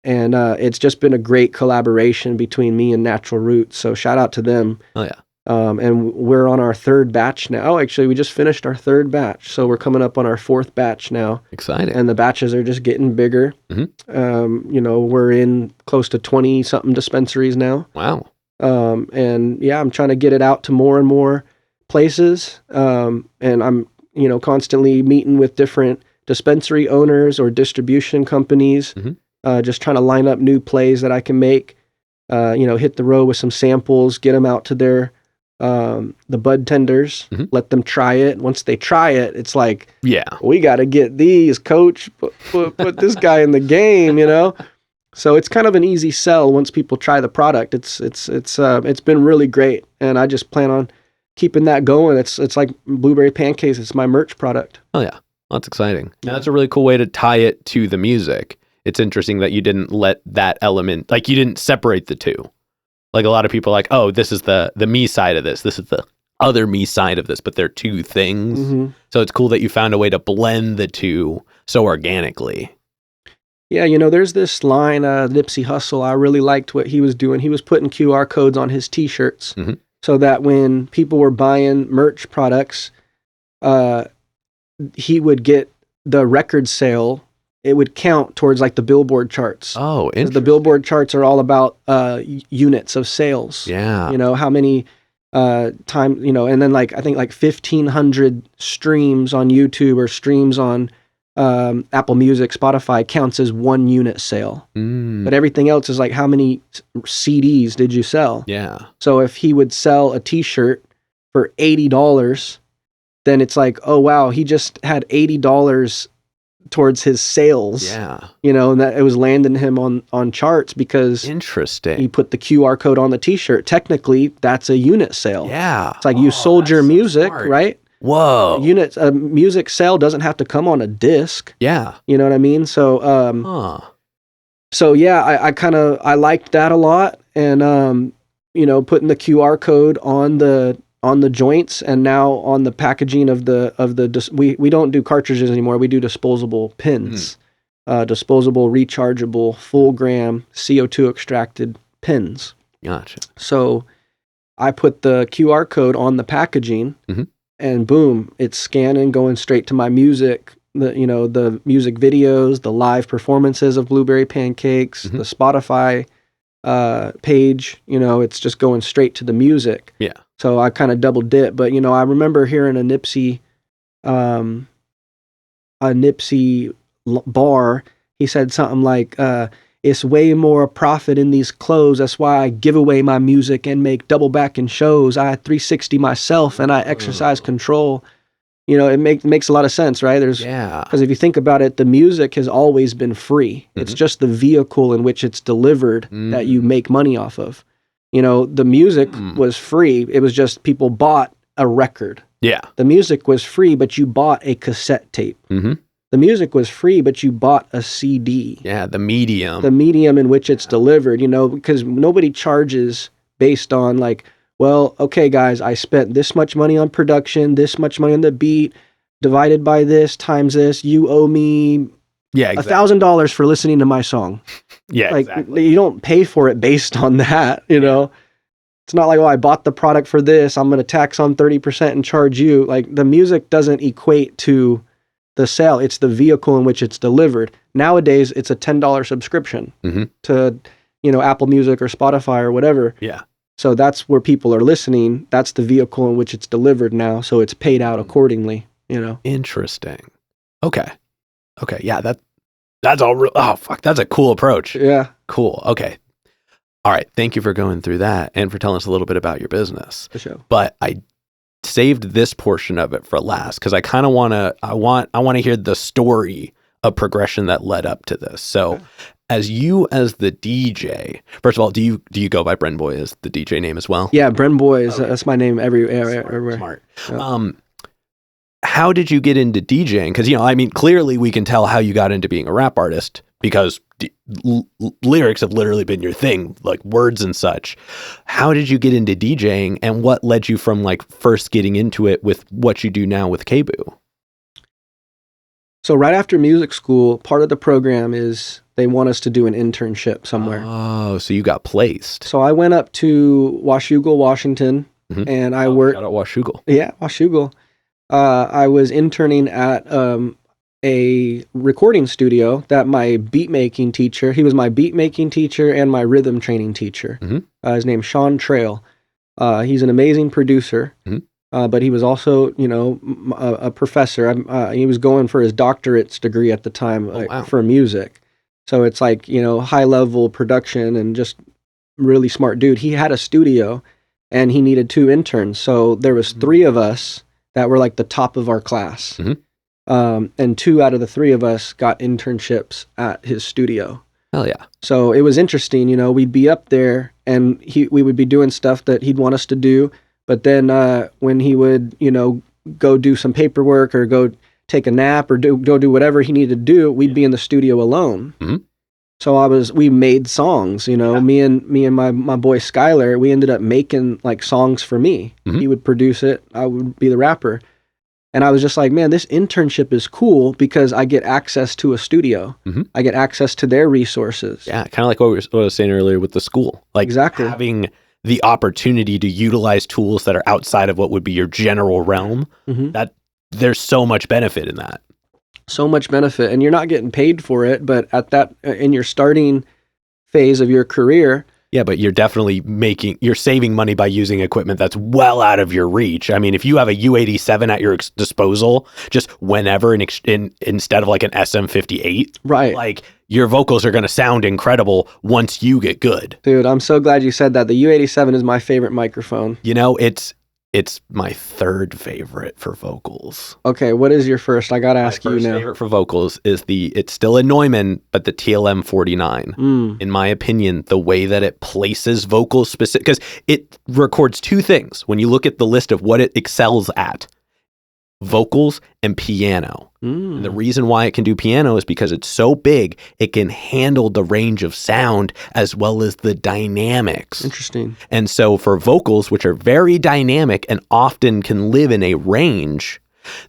And it's just been a great collaboration between me and Natural Roots. So shout out to them. Oh yeah. And we're on our third batch now. Oh, actually, we just finished our third batch. So we're coming up on our fourth batch now. Exciting. And the batches are just getting bigger. We're in close to 20-something dispensaries now. Wow. And yeah, I'm trying to get it out to more and more places. And I'm constantly meeting with different dispensary owners or distribution companies, just trying to line up new plays that I can make, hit the road with some samples, get them out to their, the bud tenders, let them try it. Once they try it, it's like, we got to get these, coach, put this guy in the game, So it's kind of an easy sell once people try the product. It's been really great, and I just plan on keeping that going. It's like blueberry pancakes. It's my merch product. Oh yeah, that's exciting. Yeah. That's a really cool way to tie it to the music. It's interesting that you didn't let that element, like you didn't separate the two. Like a lot of people are like, oh, this is the me side of this. This is the other me side of this, but they're two things. So it's cool that you found a way to blend the two so organically. Yeah, there's this line, Nipsey Hussle. I really liked what he was doing. He was putting QR codes on his T-shirts so that when people were buying merch products, he would get the record sale. It would count towards like the Billboard charts. Oh, interesting. The Billboard charts are all about units of sales. Yeah. How many times, and then I think 1,500 streams on YouTube or streams on Apple Music, Spotify counts as 1 unit sale. But everything else is like, how many CDs did you sell? Yeah. So if he would sell a T-shirt for $80, then it's like, oh wow, he just had $80 towards his sales. Yeah. And that it was landing him on charts because interesting. He put the QR code on the T-shirt. Technically, that's a unit sale. Yeah. It's like you sold your music, right? Whoa. A music sale doesn't have to come on a disc. Yeah. You know what I mean? So, so yeah, I liked that a lot, and putting the QR code on the joints, and now on the packaging of we don't do cartridges anymore. We do disposable pins, disposable, rechargeable, full gram CO2 extracted pins. Gotcha. So I put the QR code on the packaging. And boom, it's scanning, going straight to my music, the music videos, the live performances of Blueberry Pancakes, the Spotify page, it's just going straight to the music. Yeah. So I kind of double dip, but I remember hearing a Nipsey bar. He said something like, it's way more profit in these clothes. That's why I give away my music and make double back in shows. I 360 myself and I exercise control. It makes a lot of sense, right? Because if you think about it, the music has always been free. It's just the vehicle in which it's delivered that you make money off of. The music was free. It was just people bought a record. Yeah. The music was free, but you bought a cassette tape. The music was free, but you bought a CD. Yeah, the medium. The medium in which it's delivered, because nobody charges based on like, well, okay, guys, I spent this much money on production, this much money on the beat, divided by this times this. You owe me $1,000 for listening to my song. Yeah, exactly. You don't pay for it based on that, It's not like, oh, I bought the product for this, I'm going to tax on 30% and charge you. Like, the music doesn't equate to the sale. It's the vehicle in which it's delivered. Nowadays, it's a $10 subscription to, Apple Music or Spotify or whatever. Yeah. So that's where people are listening. That's the vehicle in which it's delivered now. So it's paid out accordingly, Interesting. Okay. Yeah. That's all real. Oh, fuck. That's a cool approach. Yeah. Cool. Okay. All right. Thank you for going through that and for telling us a little bit about your business. For sure. But I saved this portion of it for last because I kind of want to hear the story of progression that led up to this. So as the DJ, first of all, do you go by BrenBoy as the DJ name as well? Yeah, BrenBoy is that's my name everywhere. Smart. Yeah. How did you get into DJing? Because clearly we can tell how you got into being a rap artist because lyrics have literally been your thing, like words and such. How did you get into DJing, and what led you from first getting into it with what you do now with KBOO? So right after music school, part of the program is they want us to do an internship somewhere. Oh, so you got placed. So I went up to Washougal, Washington, and I worked. Shout out Washougal. Yeah, Washougal. I was interning at a recording studio that my beat making teacher, he was my beat making teacher and my rhythm training teacher. His name's Sean Trail. He's an amazing producer. but he was also, a professor. He was going for his doctorate's degree at the time wow. for music. So it's like, high level production and just really smart dude. He had a studio and he needed 2 interns. So there was 3 of us that were like the top of our class. And 2 out of the 3 of us got internships at his studio. Hell yeah. So it was interesting, we'd be up there and we would be doing stuff that he'd want us to do. But then when he would, go do some paperwork or go take a nap or go do whatever he needed to do, we'd be in the studio alone. So we made songs, me and my boy Skylar, we ended up making like songs for me. He would produce it. I would be the rapper. And I was just like, man, this internship is cool because I get access to a studio. I get access to their resources. Yeah, kind of like what I was saying earlier with the school. Like exactly. Having the opportunity to utilize tools that are outside of what would be your general realm, that there's so much benefit in that. So much benefit. And you're not getting paid for it, but at that, in your starting phase of your career, yeah, but you're definitely you're saving money by using equipment that's well out of your reach. I mean, if you have a U87 at your disposal, just whenever instead of like an SM58, right? Like your vocals are going to sound incredible once you get good. Dude, I'm so glad you said that. The U87 is my favorite microphone. It's my 3rd favorite for vocals. Okay, what is your first? I gotta ask you now. My first favorite for vocals is it's still a Neumann, but the TLM49. In my opinion, the way that it places vocals specific, because it records 2 things. When you look at the list of what it excels at, vocals and piano. And the reason why it can do piano is because it's so big, it can handle the range of sound as well as the dynamics. Interesting. And so for vocals, which are very dynamic and often can live in a range,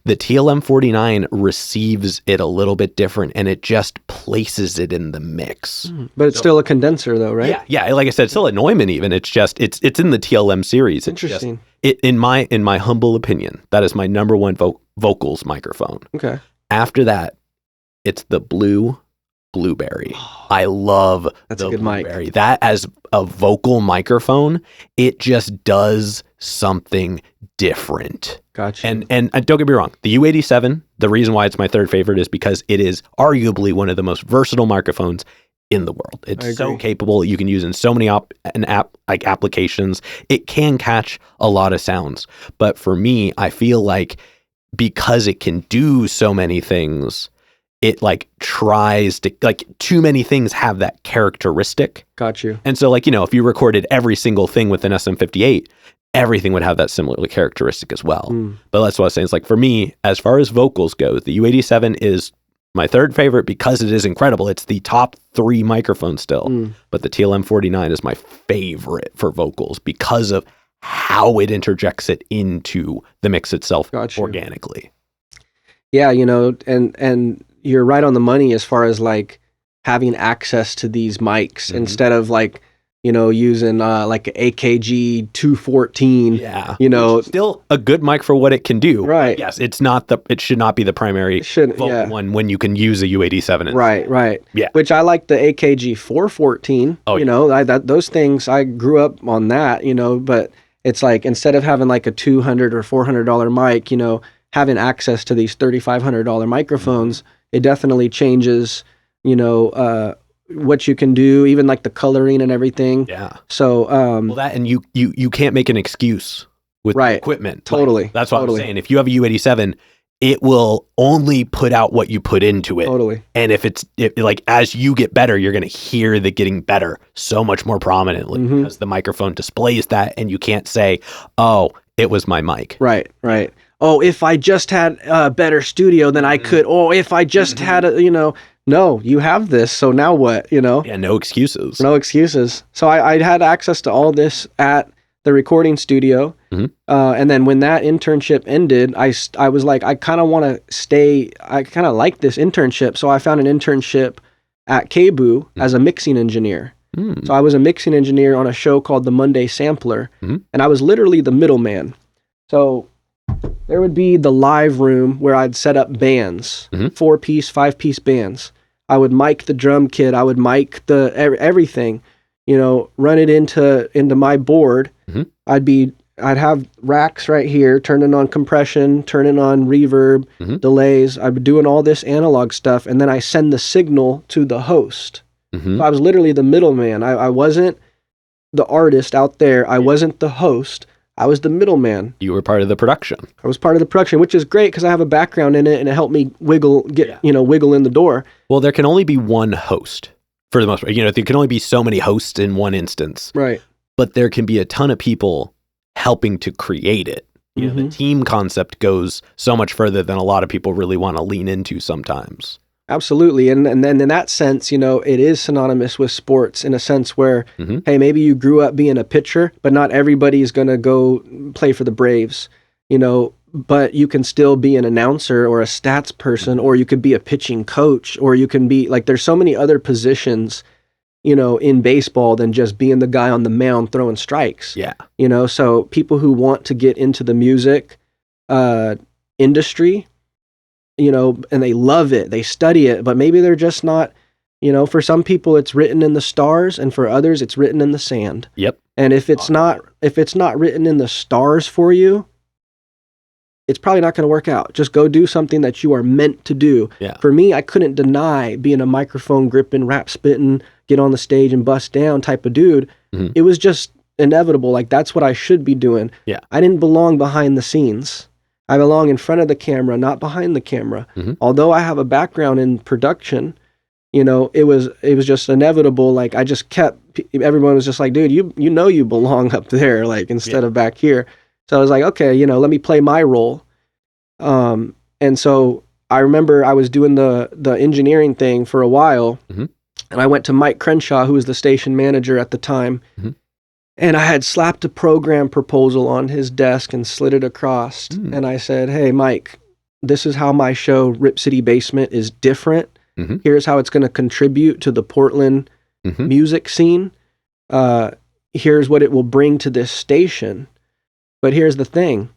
the TLM49 receives it a little bit different and it just places it in the mix. But it's still a condenser though, right? Yeah. Like I said, it's still a Neumann even. It's just, it's in the TLM series. Interesting. In my humble opinion, that is my number 1 vocals microphone. Okay. After that, it's the Blueberry. I love That's the a good Blueberry. mic. That as a vocal microphone, it just does something different. Gotcha. And don't get me wrong, the U87, the reason why it's my 3rd favorite is because it is arguably one of the most versatile microphones in the world. It's so capable. You can use in so many applications. It can catch a lot of sounds. But for me, I feel like because it can do so many things, it like tries to, like, too many things have that characteristic. Got you. And so, like, if you recorded every single thing with an SM58, everything would have that similar characteristic as well. But that's what I was saying. It's like, for me, as far as vocals goes, the U87 is my 3rd favorite because it is incredible. It's the top 3 microphone still. But the TLM49 is my favorite for vocals because of how it interjects it into the mix itself organically. Yeah, and you're right on the money as far as like having access to these mics instead of like, using like an AKG 214. Yeah. Still a good mic for what it can do. Right. Yes, it should not be the primary vocal one when you can use a U87. Right. Yeah. Which I like the AKG 414. Oh, those things, I grew up on that, but it's like instead of having like a $200 or $400 mic, having access to these $3,500 microphones, it definitely changes, what you can do, even like the coloring and everything. Yeah. So, that, and you can't make an excuse with the equipment. Totally. Like, that's what I'm saying. If you have a U87, it will only put out what you put into it. Totally. And if like as you get better, you're going to hear the getting better so much more prominently because the microphone displays that, and you can't say, "Oh, it was my mic." Right. Oh, if I just had a better studio, then I could. Oh, if I just had a, no, you have this. So now what? Yeah, no excuses. No excuses. So I had access to all this at the recording studio. And then when that internship ended, I was like, I kind of want to stay. I kind of like this internship. So I found an internship at KBOO as a mixing engineer. So I was a mixing engineer on a show called The Monday Sampler. And I was literally the middleman. So there would be the live room where I'd set up bands, 4-piece, 5-piece bands. I would mic the drum kit. I would mic the everything, run it into my board. I'd be I'd have racks right here, turning on compression, turning on reverb, delays. I'd be doing all this analog stuff, and then I send the signal to the host. So I was literally the middleman. I wasn't the artist out there. I wasn't the host. I was the middleman. You were part of the production. I was part of the production, which is great because I have a background in it, and it helped me wiggle in the door. Well, there can only be one host for the most part. There can only be so many hosts in one instance. Right. But there can be a ton of people helping to create it. The team concept goes so much further than a lot of people really want to lean into sometimes. Absolutely. And then in that sense, it is synonymous with sports in a sense where, hey, maybe you grew up being a pitcher, but not everybody's going to go play for the Braves, but you can still be an announcer or a stats person, or you could be a pitching coach, or you can be there's so many other positions, in baseball than just being the guy on the mound throwing strikes. Yeah. So people who want to get into the music industry, and they love it, they study it, but maybe they're just not, for some people it's written in the stars, and for others it's written in the sand. Yep. And if it's not written in the stars for you, it's probably not going to work out. Just go do something that you are meant to do. Yeah. For me, I couldn't deny being a microphone gripping, rap spitting, get on the stage and bust down type of dude. It was just inevitable. That's what I should be doing. Yeah. I didn't belong behind the scenes. I belong in front of the camera, not behind the camera. Although I have a background in production, it was just inevitable. I just kept, everyone was just like, dude, you belong up there, instead of back here. So I was like, okay, let me play my role. And so I remember I was doing the engineering thing for a while, and I went to Mike Crenshaw, who was the station manager at the time. And I had slapped a program proposal on his desk and slid it across. And I said, hey, Mike, this is how my show, Rip City Basement, is different. Here's how it's going to contribute to the Portland music scene. Here's what it will bring to this station. But here's the thing.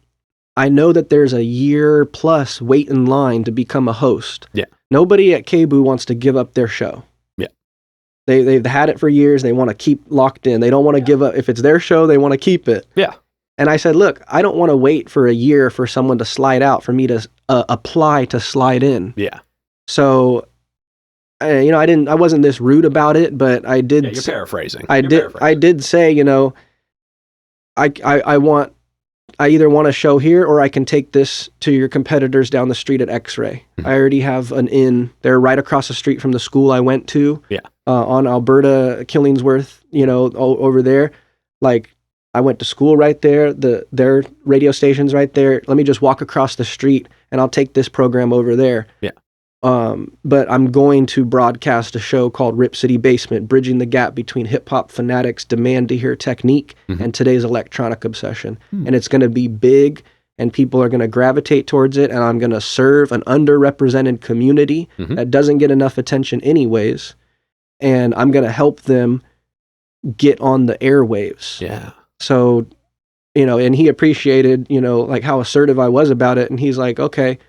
I know that there's a year plus wait in line to become a host. Yeah. Nobody at KBOO wants to give up their show. They've had it for years. They want to keep locked in. They don't want to give up. If it's their show, they want to keep it. Yeah. And I said, look, I don't want to wait for a year for someone to slide out, for me to apply to slide in. Yeah. So, I wasn't this rude about it, but I did. Yeah, you're paraphrasing. I did say, I either want a show here or I can take this to your competitors down the street at X-Ray. I already have an inn. They're right across the street from the school I went to. Yeah. On Alberta, Killingsworth, over there. I went to school right there. Their radio station's right there. Let me just walk across the street and I'll take this program over there. Yeah. But I'm going to broadcast a show called Rip City Basement, bridging the gap between hip-hop fanatics' demand to hear technique and today's electronic obsession. And it's going to be big, and people are going to gravitate towards it, and I'm going to serve an underrepresented community that doesn't get enough attention anyways, and I'm going to help them get on the airwaves. Yeah. So, and he appreciated, how assertive I was about it, and he's like, okay.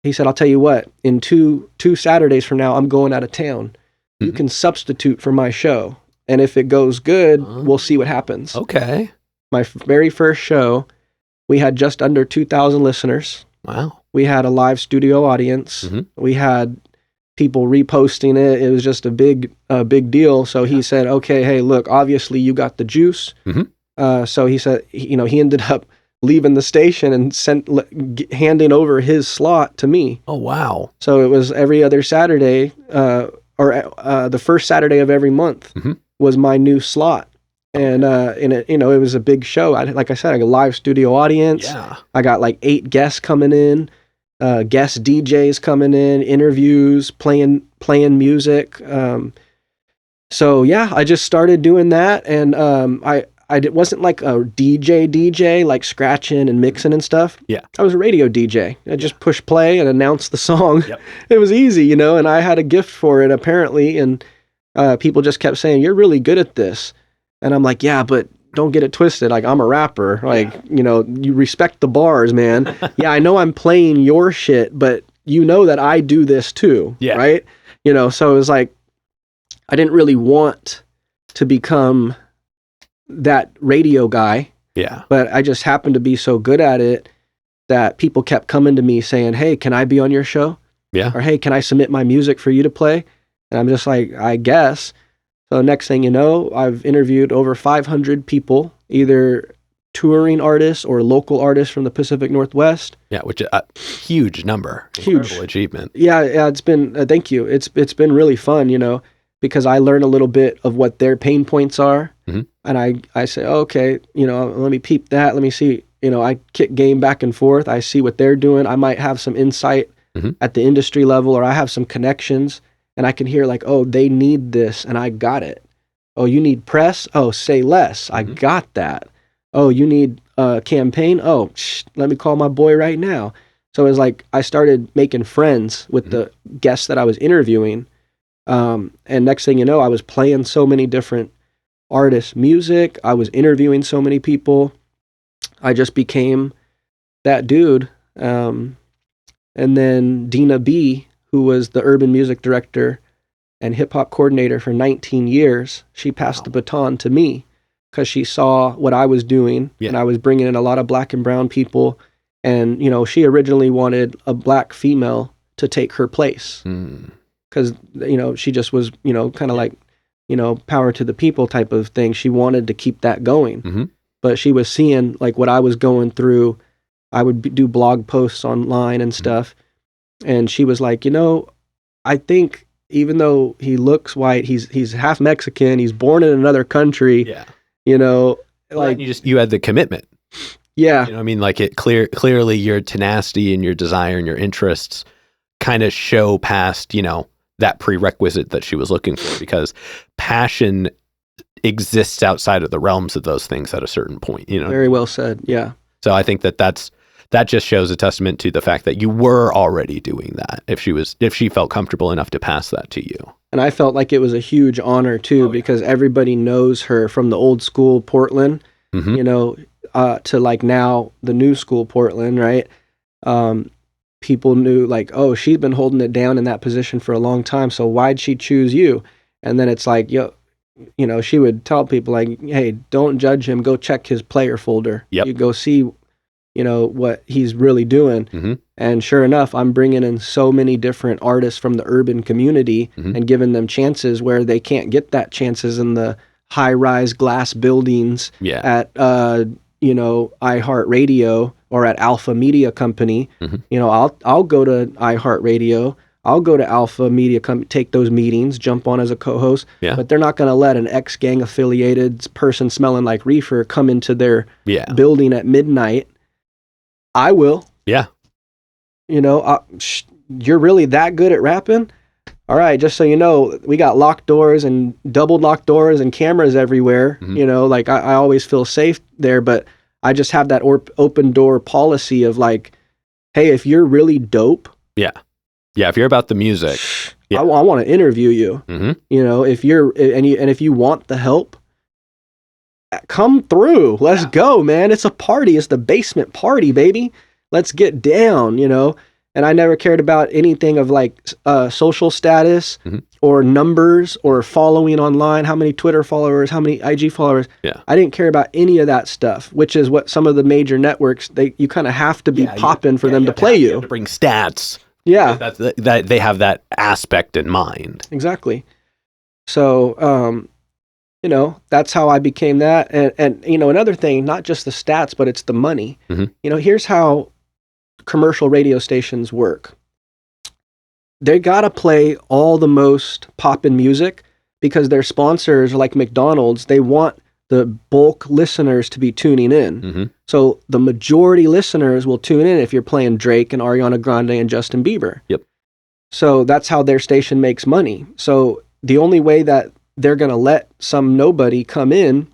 He said, I'll tell you what, in two Saturdays from now, I'm going out of town. You can substitute for my show. And if it goes good, we'll see what happens. Okay. My very first show, we had just under 2,000 listeners. Wow. We had a live studio audience. We had people reposting it. It was just a big deal. So he said, okay, hey, look, obviously you got the juice. So he said, he ended up leaving the station and handing over his slot to me. Oh, wow. So it was every other Saturday, or the first Saturday of every month was my new slot. And it was a big show. Like I said, I got a live studio audience. Yeah. I got 8 guests coming in, guest DJs coming in, interviews, playing music. So yeah, I just started doing that, and it wasn't like a DJ, like scratching and mixing and stuff. Yeah. I was a radio DJ. I just push play and announce the song. Yep. It was easy, and I had a gift for it apparently. And people just kept saying, you're really good at this. And I'm like, yeah, but don't get it twisted. I'm a rapper. You respect the bars, man. Yeah, I know I'm playing your shit, but that I do this too. Yeah. Right? So it was like, I didn't really want to become that radio guy. Yeah. But I just happened to be so good at it that people kept coming to me saying, hey, can I be on your show? Yeah. Or, hey, can I submit my music for you to play? And I'm just like, I guess. So next thing you know, I've interviewed over 500 people, either touring artists or local artists from the Pacific Northwest. Yeah, which is a huge number. Huge. Incredible achievement. Yeah, it's been, thank you. It's been really fun, because I learn a little bit of what their pain points are. Mhm. And I say, okay, let me peep that. Let me see, I kick game back and forth. I see what they're doing. I might have some insight Mhm. at the industry level, or I have some connections, and I can hear like, oh, they need this and I got it. Oh, you need press? Oh, say less. I got that. Oh, you need a campaign? Oh, let me call my boy right now. So it's like I started making friends with the guests that I was interviewing. And next thing you know, I was playing so many different artists' music. I was interviewing so many people. I just became that dude. And then Dina B, who was the urban music director and hip hop coordinator for 19 years, she passed the baton to me because she saw what I was doing, and I was bringing in a lot of black and brown people. And, she originally wanted a black female to take her place because, she just was, kind of like, power to the people type of thing. She wanted to keep that going, but she was seeing like what I was going through. I would do blog posts online and stuff. And she was like, I think even though he looks white, he's half Mexican, he's born in another country. Yeah. Like you had the commitment. Yeah. I mean, like clearly your tenacity and your desire and your interests kind of show past, that prerequisite that she was looking for, because passion exists outside of the realms of those things at a certain point, Very well said. Yeah. So I think that just shows a testament to the fact that you were already doing that if she felt comfortable enough to pass that to you. And I felt like it was a huge honor too, because everybody knows her from the old school Portland, to like now the new school Portland, right? People knew like, oh, she's been holding it down in that position for a long time, so why'd she choose you? And then it's like, she would tell people like, hey, don't judge him, go check his player folder. Yep. You go see what he's really doing. And sure enough, I'm bringing in so many different artists from the urban community and giving them chances where they can't get that chances in the high-rise glass buildings at iHeartRadio or at Alpha Media Company. I'll go to iHeartRadio, I'll go to Alpha Media take those meetings, jump on as a co-host, but they're not going to let an ex-gang affiliated person smelling like reefer come into their building at midnight. I will. Yeah. You're really that good at rapping? All right, just so you know, we got locked doors and double locked doors and cameras everywhere. Like I always feel safe there, but I just have that open door policy of like, hey, if you're really dope. Yeah, if you're about the music. I want to interview you. If if you want the help, come through. Let's go, man. It's a party. It's the basement party, baby. Let's get down, And I never cared about anything of like social status or numbers or following online, how many Twitter followers, how many IG followers. I didn't care about any of that stuff, which is what some of the major networks, you kind of have to be popping for them to play you. You have to bring stats. Yeah. That they have that aspect in mind. Exactly. So, that's how I became that. And another thing, not just the stats, but it's the money. Here's how commercial radio stations work. They gotta play all the most poppin' music because their sponsors, like McDonald's, they want the bulk listeners to be tuning in. So the majority listeners will tune in if you're playing Drake and Ariana Grande and Justin Bieber. Yep. So that's how their station makes money. So the only way that they're gonna let some nobody come in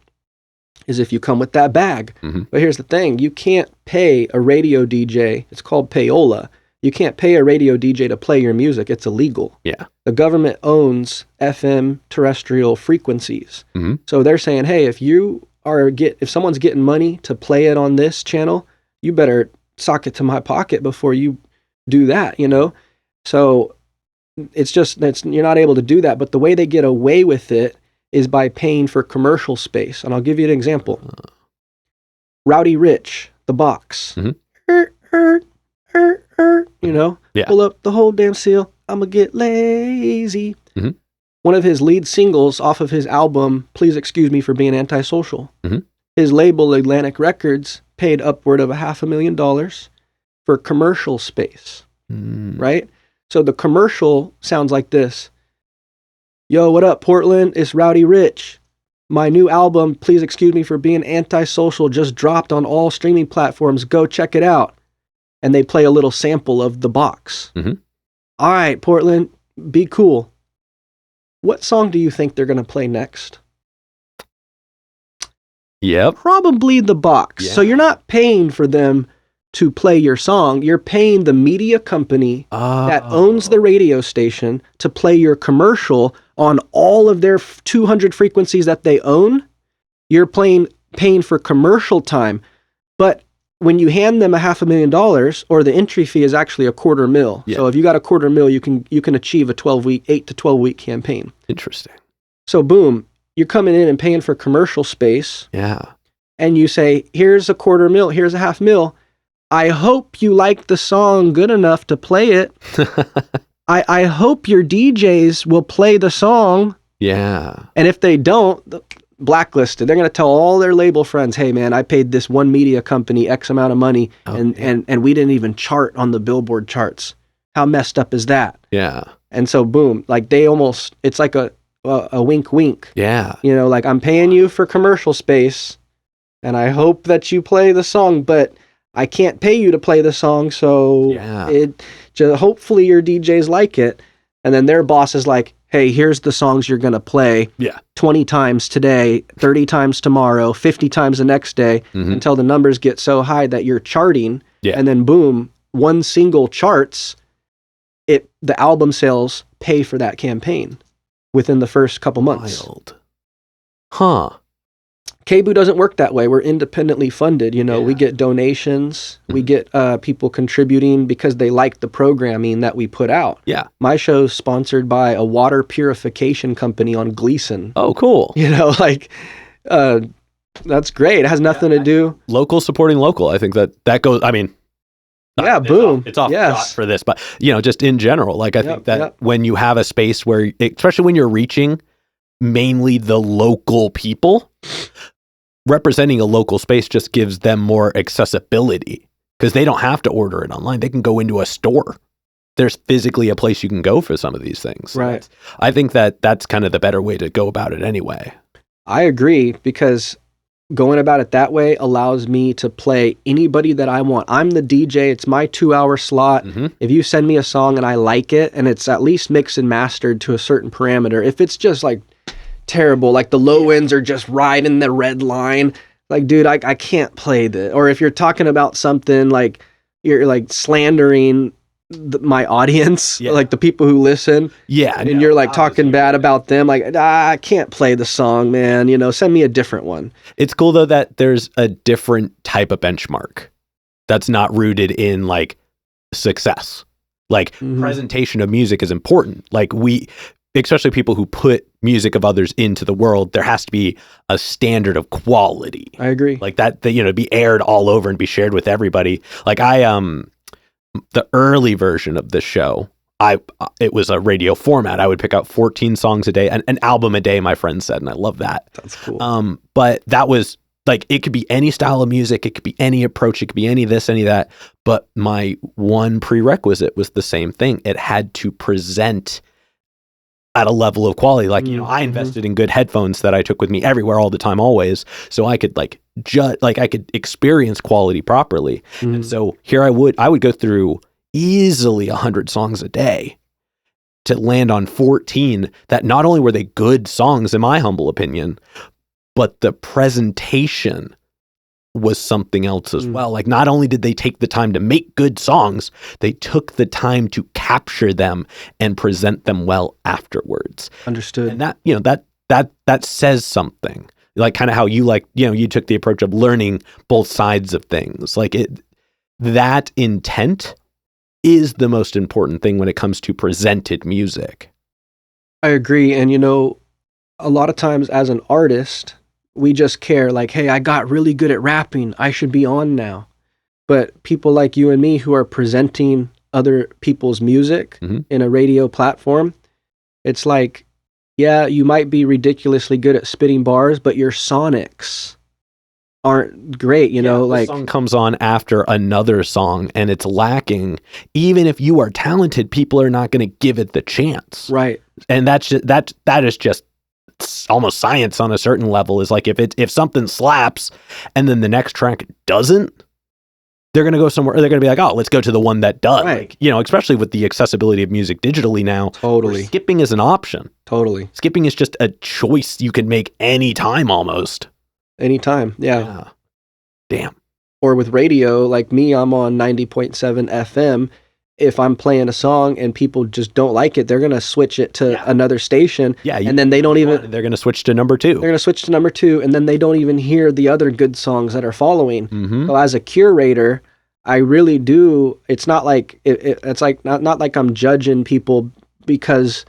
is if you come with that bag. But here's the thing, you can't pay a radio DJ, it's called payola. You can't pay a radio DJ to play your music, it's illegal. The government owns FM terrestrial frequencies. So they're saying, hey, if someone's getting money to play it on this channel, you better sock it to my pocket before you do that, So you're not able to do that, but the way they get away with it is by paying for commercial space. And I'll give you an example. Rowdy Rich, The Box. Mhm. You know, Yeah. pull up the whole damn seal. I'ma get lazy. Mhm. One of his lead singles off of his album, Please Excuse Me for Being Antisocial. Mhm. His label, Atlantic Records, paid upward of $500,000 for commercial space, Mm. right? So the commercial sounds like this. Yo, what up, Portland? It's Rowdy Rich. My new album, Please Excuse Me for Being Antisocial, just dropped on all streaming platforms. Go check it out. And they play a little sample of The Box. Mhm. All right, Portland, be cool. What song do you think they're going to play next? Yep. Probably The Box. Yeah. So you're not paying for them to play your song. You're paying the media company that owns the radio station to play your commercial on all of their 200 frequencies that they own. You're paying for commercial time. But when you hand them $500,000, or the entry fee is actually $250,000. Yeah. So if you got $250,000, you can achieve a 8 to 12 week campaign. Interesting. So boom, you're coming in and paying for commercial space. Yeah. And you say, here's $250,000, here's $500,000. I hope you like the song good enough to play it. I hope your DJs will play the song. Yeah. And if they don't, blacklisted. They're going to tell all their label friends, hey man, I paid this one media company X amount of money and we didn't even chart on the Billboard charts. How messed up is that? Yeah. And so boom, like it's like a wink wink. Yeah. You know, like I'm paying you for commercial space and I hope that you play the song, but I can't pay you to play the song. So hopefully your DJs like it. And then their boss is like, hey, here's the songs you're going to play 20 times today, 30 times tomorrow, 50 times the next day, until the numbers get so high that you're charting. Yeah. And then boom, one single charts, the album sales pay for that campaign within the first couple months. Wild. Huh. KBOO doesn't work that way. We're independently funded. You know, we get donations. We get people contributing because they like the programming that we put out. Yeah. My show's sponsored by a water purification company on Gleason. Oh, cool. You know, like, that's great. It has nothing to do. Local supporting local. I think that goes, I mean. Yeah, boom. It's off shot for this, but, you know, just in general, like I think that when you have a space where, especially when you're reaching mainly the local people, representing a local space just gives them more accessibility because they don't have to order it online. They can go into a store. There's physically a place you can go for some of these things. Right. I think that's kind of the better way to go about it anyway. I agree, because going about it that way allows me to play anybody that I want. I'm the DJ. It's my 2-hour slot. If you send me a song and I like it and it's at least mixed and mastered to a certain parameter, if it's just like terrible, like the low ends are just right in the red line, like, dude, I can't play this. Or if you're talking about something like you're like slandering my audience, like the people who listen, and you're like talking bad about them, like, I can't play the song, man, you know, send me a different one. It's cool though that there's a different type of benchmark that's not rooted in like success. Like presentation of music is important. Like especially people who put music of others into the world, there has to be a standard of quality. I agree. Like that, you know, be aired all over and be shared with everybody. Like the early version of the show, it was a radio format. I would pick out 14 songs a day, an album a day, my friend said, and I love that. That's cool. But that was like, it could be any style of music, it could be any approach, it could be any this, any that. But my one prerequisite was the same thing. It had to present at a level of quality. Like, you know, I invested in good headphones that I took with me everywhere all the time, always. So I could I could experience quality properly. And so here I would go through easily 100 songs a day to land on 14 that not only were they good songs, in my humble opinion, but the presentation was something else as well. Like, not only did they take the time to make good songs, they took the time to capture them and present them well afterwards. Understood. And that, you know, that says something. Like kind of how you you took the approach of learning both sides of things. Like that intent is the most important thing when it comes to presented music. I agree. And, you know, a lot of times as an artist, we just care like, hey, I got really good at rapping, I should be on now. But people like you and me who are presenting other people's music in a radio platform, it's like, yeah, you might be ridiculously good at spitting bars, but your sonics aren't great, you know, like the song comes on after another song and it's lacking. Even if you are talented, people are not going to give it the chance. right. And that is just almost science on a certain level. Is like if something slaps and then the next track doesn't, they're going to go somewhere. They're going to be like, oh, let's go to the one that does. Right. Like, you know, especially with the accessibility of music digitally now. Totally. Skipping is an option. Totally. Skipping is just a choice you can make anytime almost. Anytime. Yeah. Damn. Or with radio, like me, I'm on 90.7 FM. If I'm playing a song and people just don't like it, they're going to switch it to another station. Yeah. And then they don't even... They're going to switch to number 2. They're going to switch to number 2, and then they don't even hear the other good songs that are following. So as a curator, I really do... It's not like... It's like not like I'm judging people because...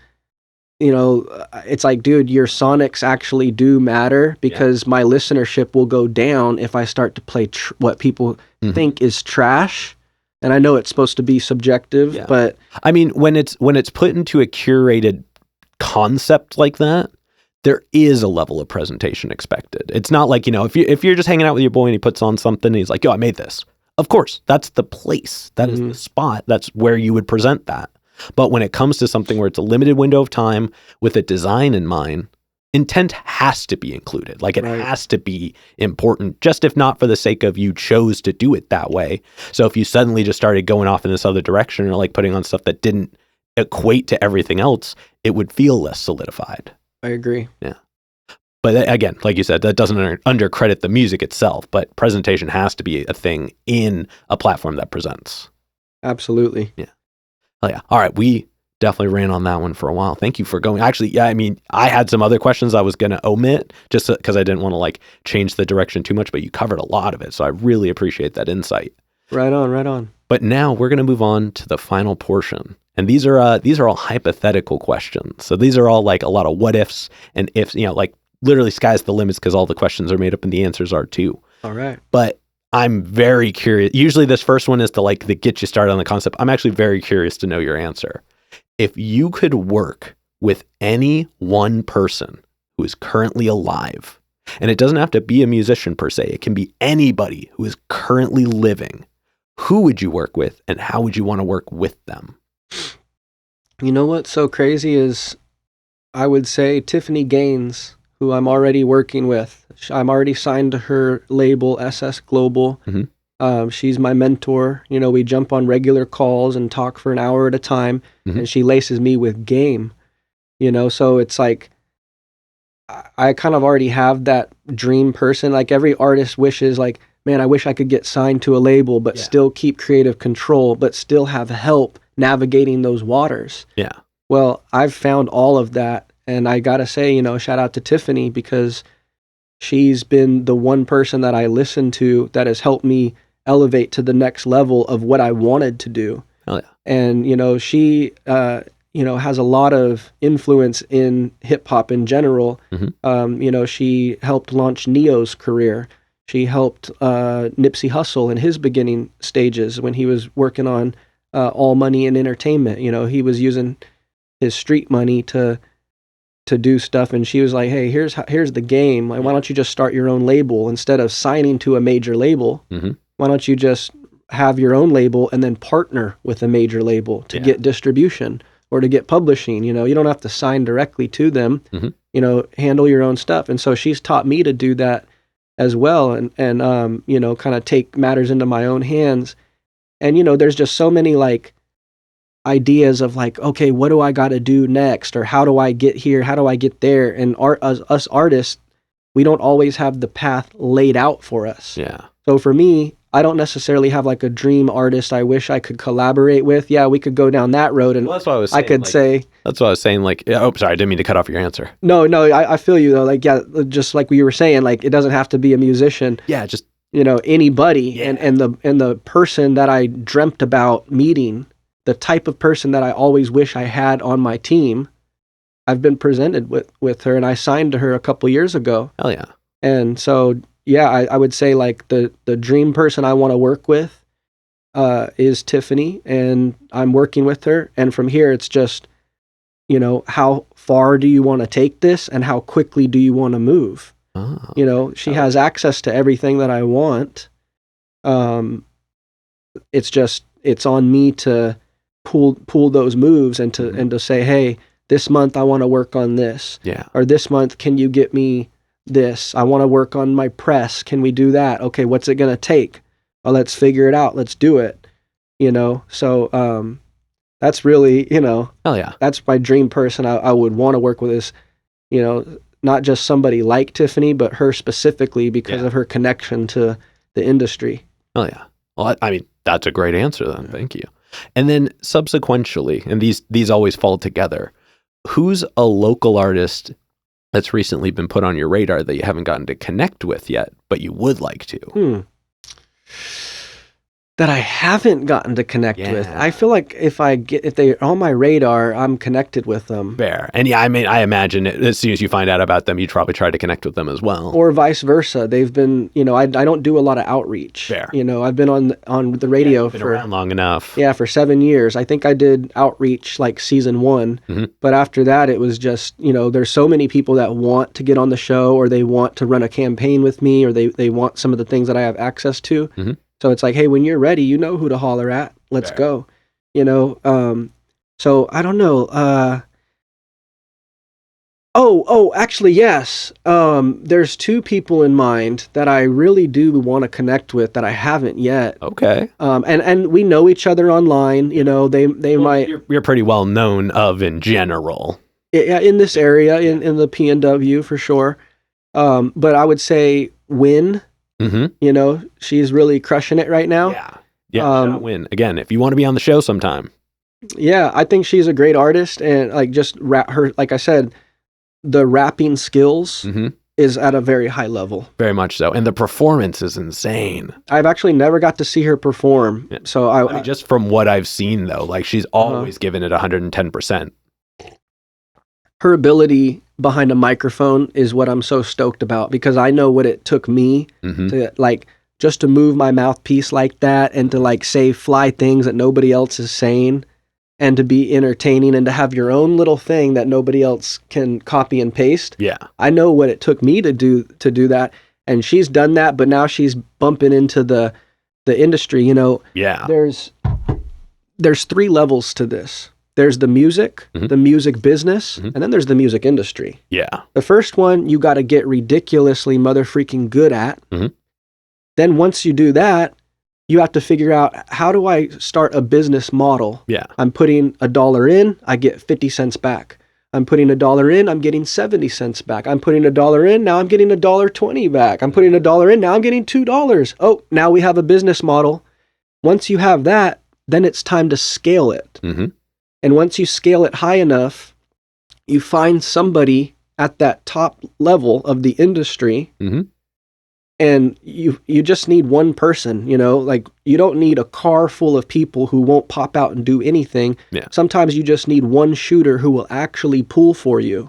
You know, it's like, dude, your sonics actually do matter because my listenership will go down if I start to play what people think is trash. And I know it's supposed to be subjective, but I mean, when it's put into a curated concept like that, there is a level of presentation expected. It's not like, you know, if you're just hanging out with your boy and he puts on something and he's like, yo, I made this. Of course, that's the place. That is the spot. That's where you would present that. But when it comes to something where it's a limited window of time with a design in mind, intent has to be included. Like it has to be important, just if not for the sake of you chose to do it that way. So if you suddenly just started going off in this other direction or like putting on stuff that didn't equate to everything else, it would feel less solidified. I agree. Yeah. But again, like you said, that doesn't undercredit the music itself, but presentation has to be a thing in a platform that presents. Absolutely. Yeah. Oh yeah. All right. We definitely ran on that one for a while. Thank you for going. Actually, yeah, I mean, I had some other questions I was going to omit just because I didn't want to like change the direction too much, but you covered a lot of it. So I really appreciate that insight. Right on, right on. But now we're going to move on to the final portion. And these are all hypothetical questions. So these are all like a lot of what ifs and ifs, you know, like literally sky's the limits because all the questions are made up and the answers are too. All right. But I'm very curious. Usually this first one is to like the get you started on the concept. I'm actually very curious to know your answer. If you could work with any one person who is currently alive, and it doesn't have to be a musician per se, it can be anybody who is currently living, who would you work with and how would you want to work with them? You know what's so crazy is I would say Tiffany Gaines, who I'm already working with. I'm already signed to her label, SS Global. She's my mentor. You know, we jump on regular calls and talk for an hour at a time, and she laces me with game. You know, so it's like I kind of already have that dream person. Like every artist wishes, like, man, I wish I could get signed to a label, but still keep creative control, but still have help navigating those waters. Yeah. Well, I've found all of that. And I got to say, you know, shout out to Tiffany because she's been the one person that I listen to that has helped me elevate to the next level of what I wanted to do. Oh, yeah. And, you know, she, you know, has a lot of influence in hip hop in general. You know, she helped launch Neo's career. She helped Nipsey Hussle in his beginning stages when he was working on All Money and Entertainment. You know, he was using his street money to do stuff, and she was like, hey, here's the game. Like, why don't you just start your own label instead of signing to a major label? Why don't you just have your own label and then partner with a major label to get distribution or to get publishing? You know, you don't have to sign directly to them. You know, handle your own stuff. And so she's taught me to do that as well, and you know, kind of take matters into my own hands. And you know, there's just so many like ideas of like, okay, what do I got to do next, or how do I get here, how do I get there? And us artists, we don't always have the path laid out for us. Yeah. So for me, I don't necessarily have like a dream artist I wish I could collaborate with. Yeah, we could go down that road, and Well, that's what I was saying. I could like, say, that's what I was saying. Like, oh, sorry, I didn't mean to cut off your answer. no, I feel you though. Like, yeah, just like we were saying, like it doesn't have to be a musician. Yeah, just You know, anybody, and the person that I dreamt about meeting, the type of person that I always wish I had on my team, I've been presented with her, and I signed to her a couple years ago. hell yeah. And so, yeah, I would say like the dream person I want to work with is Tiffany, and I'm working with her. And from here, it's just, how far do you want to take this and how quickly do you want to move? Oh, She has access to everything that I want. It's on me to pull those moves and to say, hey, this month I want to work on this. Yeah. Or this month, can you get me this? I want to work on my press. Can we do that? Okay, what's it going to take? Well, let's figure it out. Let's do it. So that's really, Hell yeah. that's my dream person I would want to work with is, not just somebody like Tiffany, but her specifically because of her connection to the industry. Oh yeah. Well, I mean, that's a great answer then. Thank you. And then subsequently, and these always fall together, who's a local artist that's recently been put on your radar that you haven't gotten to connect with yet, but you would like to? That I haven't gotten to connect with. Yeah. I feel like if they're on my radar, I'm connected with them. Fair. And yeah, I mean, I imagine as soon as you find out about them, you'd probably try to connect with them as well. Or vice versa. They've been, I don't do a lot of outreach. Fair. I've been on the radio been around long enough. Yeah, for 7 years. I think I did outreach like season 1. But after that, it was just, there's so many people that want to get on the show, or they want to run a campaign with me, or they want some of the things that I have access to. So it's like, hey, when you're ready, you know who to holler at. Let's go. So I don't know. Actually, yes. There's 2 people in mind that I really do want to connect with that I haven't yet. Okay. And we know each other online. They might. You're pretty well known of in general. Yeah, in this area, in the PNW for sure. But I would say Win. She's really crushing it right now. Yeah. Win. Again, if you want to be on the show sometime. Yeah, I think she's a great artist, and like just her, like I said, the rapping skills is at a very high level. Very much so. And the performance is insane. I've actually never got to see her perform. Yeah. So I mean, just from what I've seen though, like she's always given it 110%. Her ability behind a microphone is what I'm so stoked about, because I know what it took me to like just to move my mouthpiece like that and to like say fly things that nobody else is saying and to be entertaining and to have your own little thing that nobody else can copy and paste. Yeah. I know what it took me to do that, and she's done that, but now she's bumping into the industry, Yeah. There's 3 levels to this. There's the music business, and then there's the music industry. Yeah. The first one you got to get ridiculously mother freaking good at. Then once you do that, you have to figure out, how do I start a business model? Yeah. I'm putting $1 in, I get 50 cents back. I'm putting $1 in, I'm getting 70 cents back. I'm putting $1 in, now I'm getting $1.20 back. I'm putting $1 in, now I'm getting $2. Oh, now we have a business model. Once you have that, then it's time to scale it. And once you scale it high enough, you find somebody at that top level of the industry, and you just need one person, like you don't need a car full of people who won't pop out and do anything. Yeah. Sometimes you just need one shooter who will actually pull for you.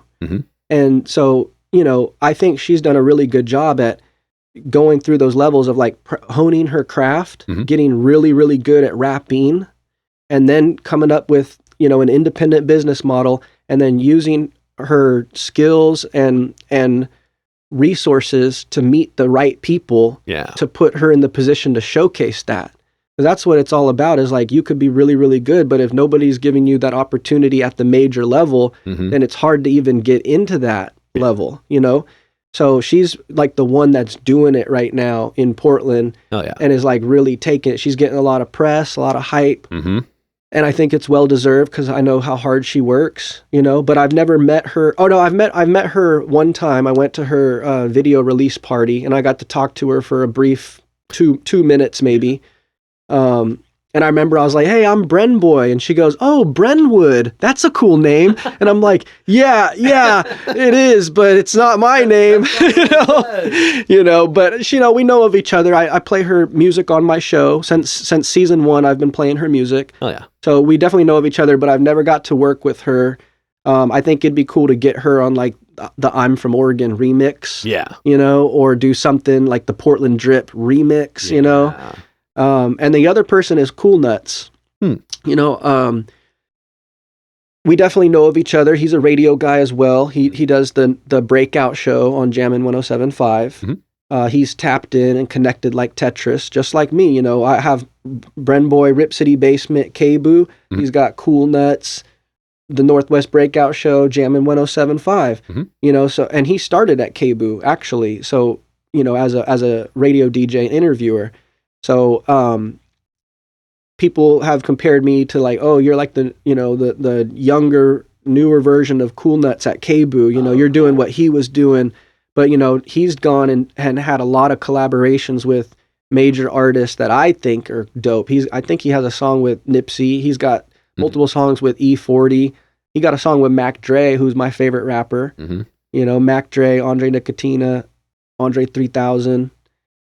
And so, I think she's done a really good job at going through those levels of like honing her craft, getting really, really good at rapping, and then coming up with, an independent business model, and then using her skills and resources to meet the right people to put her in the position to showcase that. Because that's what it's all about, is like, you could be really, really good, but if nobody's giving you that opportunity at the major level, then it's hard to even get into that level, So she's like the one that's doing it right now in Portland, and is like really taking it. She's getting a lot of press, a lot of hype. And I think it's well deserved, because I know how hard she works, but I've never met her. Oh no, I've met her one time. I went to her video release party, and I got to talk to her for a brief two minutes maybe. And I remember I was like, hey, I'm BrenBoy. And she goes, oh, Brenwood. That's a cool name. And I'm like, yeah, it is, but it's not my name. But we know of each other. I play her music on my show. Since season 1, I've been playing her music. Oh, yeah. So we definitely know of each other, but I've never got to work with her. I think it'd be cool to get her on like the I'm from Oregon remix, Yeah. you know, or do something like the Portland Drip remix, you know. And the other person is Cool Nuts. You know, we definitely know of each other. He's a radio guy as well. He does the breakout show on Jammin' 107.5. He's tapped in and connected like Tetris, just like me. You know, I have BrenBoy, Rip City Basement, KBOO. He's got Cool Nuts, the Northwest Breakout Show, Jammin' 107.5. You know, so, and he started at KBOO actually. So, you know, as a radio DJ and interviewer. So, people have compared me to like, oh, you're like the, you know, the younger, newer version of Cool Nuts at KBOO. You know, you're doing what he was doing. But, you know, he's gone and had a lot of collaborations with major artists that I think are dope. I think he has a song with Nipsey. He's got multiple songs with E40. He got a song with Mac Dre, who's my favorite rapper. You know, Mac Dre, Andre Nicotina, Andre 3000.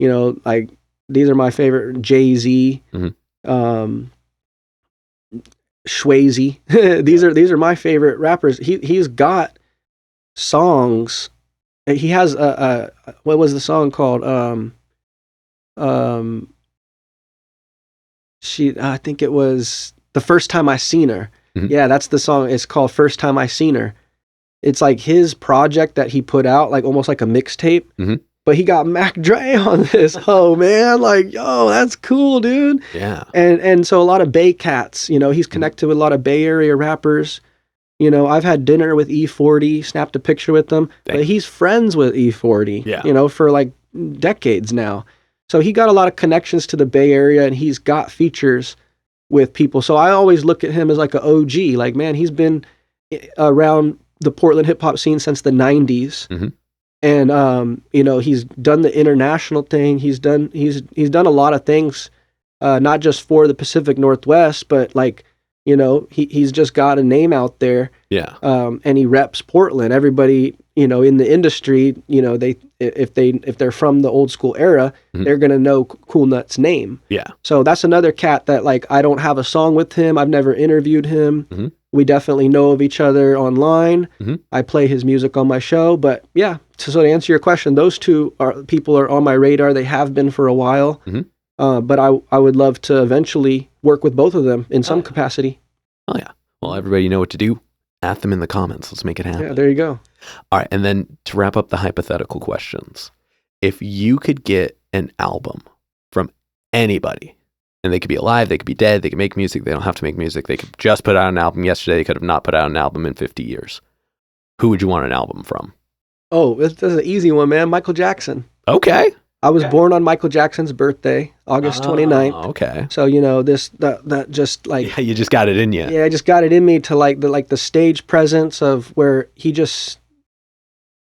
You know, like, these are my favorite. Jay-Z. Swayze. These are my favorite rappers. He's got songs. He has what was the song called? I think it was The First Time I Seen Her. Yeah, that's the song. It's called First Time I Seen Her. It's like his project that he put out, like almost like a mixtape. But he got Mac Dre on this. Oh man, like, yo, that's cool, dude. Yeah. And so a lot of Bay cats, you know, he's connected with a lot of Bay Area rappers. You know, I've had dinner with E40, snapped a picture with them, but he's friends with E40, you know, for like decades now. So he got a lot of connections to the Bay Area, and he's got features with people. So I always look at him as like an OG. Like, man, he's been around the Portland hip hop scene since the 90s. And, you know, he's done the international thing. He's done a lot of things, not just for the Pacific Northwest, but like, you know, he's just got a name out there. Yeah. And he reps Portland. Everybody, you know, in the industry, you know, if they're from the old school era, they're gonna know Cool Nuts' name. Yeah. So that's another cat that, like, I don't have a song with him. I've never interviewed him. We definitely know of each other online. I play his music on my show, but yeah. So to answer your question, those two people are on my radar. They have been for a while. But I would love to eventually work with both of them in some capacity. Oh yeah. Well, everybody, you know what to do. Add them in the comments. Let's make it happen. Yeah, there you go. All right. And then to wrap up the hypothetical questions, if you could get an album from anybody, and they could be alive, they could be dead, they could make music, they don't have to make music, they could just put out an album yesterday, they could have not put out an album in 50 years. Who would you want an album from? Oh, that's an easy one, man. Michael Jackson. Okay. I was born on Michael Jackson's birthday, August 29th. Okay. So, you know, that just like... Yeah, you just got it in you. Yeah, I just got it in me to like the stage presence of where he just,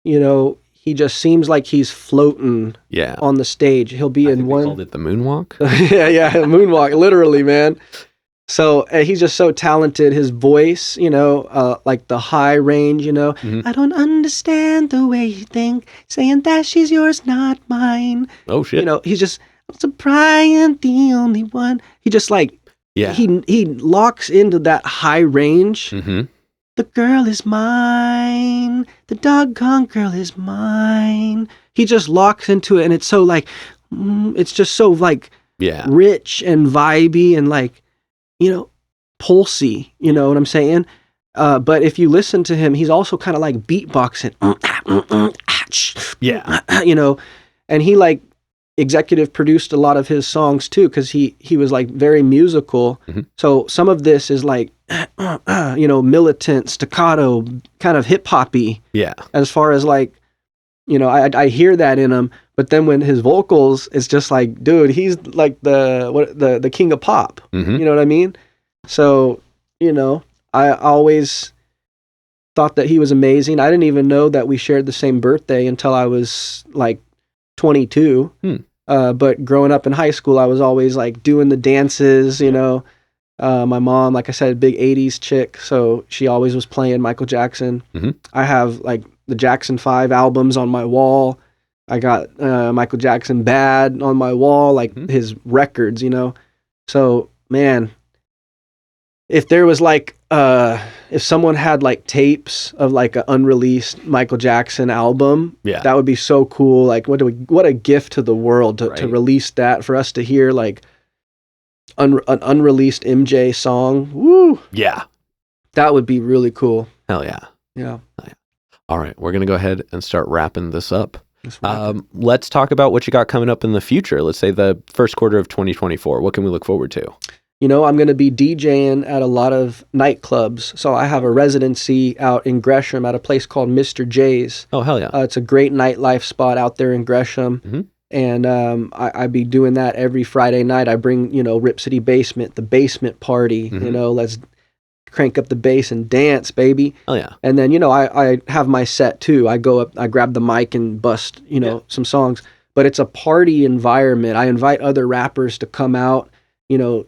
you know, he just seems like he's floating on the stage. He'll be in one... They called it the moonwalk? yeah, moonwalk, literally, man. So he's just so talented. His voice, you know, like the high range, you know. I don't understand the way you think, saying that she's yours, not mine. Oh, shit. You know, he's just, I'm surprised the only one. He just like, he locks into that high range. The girl is mine. The doggone girl is mine. He just locks into it, and it's so like, it's just so like rich and vibey and like, you know, pulsy, you know what I'm saying? But if you listen to him, he's also kind of like beatboxing. You know, and he like executive produced a lot of his songs too, because he was like very musical. So some of this is like, you know, militant, staccato, kind of hip hoppy. Yeah. As far as like, you know, I hear that in him, but then when his vocals, it's just like, dude, he's like the king of pop. You know what I mean? So, you know, I always thought that he was amazing. I didn't even know that we shared the same birthday until I was like 22. But growing up in high school, I was always like doing the dances, you know. My mom, like I said, big 80s chick, so she always was playing Michael Jackson. I have like the Jackson 5 albums on my wall. I got Michael Jackson Bad on my wall, like his records, you know. So, man, if there was like if someone had like tapes of like an unreleased Michael Jackson album, Yeah. that would be so cool. Like what a gift to the world to Right. release that, for us to hear like an unreleased MJ song. Woo! Yeah. That would be really cool. Hell yeah. Yeah. All right. We're going to go ahead and start wrapping this up. Let's wrap it. Let's talk about what you got coming up in the future. Let's say the first quarter of 2024. What can we look forward to? You know, I'm going to be DJing at a lot of nightclubs. So I have a residency out in Gresham at a place called Mr. J's. Oh, hell yeah. It's a great nightlife spot out there in Gresham. Mhm. And I be doing that every Friday night. I bring, Rip City Basement, the basement party. Mhm. Let's crank up the bass and dance, baby. Hell yeah. And then, I have my set too. I go up, I grab the mic and bust, some songs. But it's a party environment. I invite other rappers to come out,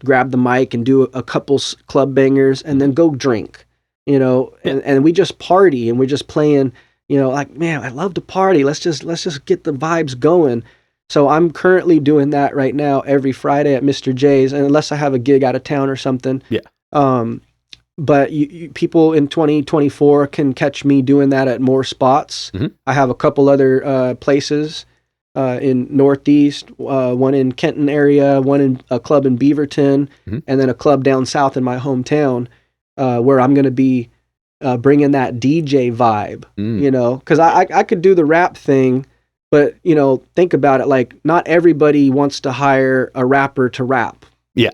grab the mic and do a couple club bangers and then go drink, and we just party and we're just playing, like, man, I love to party. Let's just get the vibes going. So I'm currently doing that right now every Friday at Mr. J's, and unless I have a gig out of town or something. Yeah. But people in 2024 can catch me doing that at more spots. Mhm. I have a couple other places in Northeast, one in Kenton area, one in a club in Beaverton, Mhm. and then a club down south in my hometown where I'm going to be bringing that DJ vibe, because I could do the rap thing, but, think about it, like not everybody wants to hire a rapper to rap. Yeah.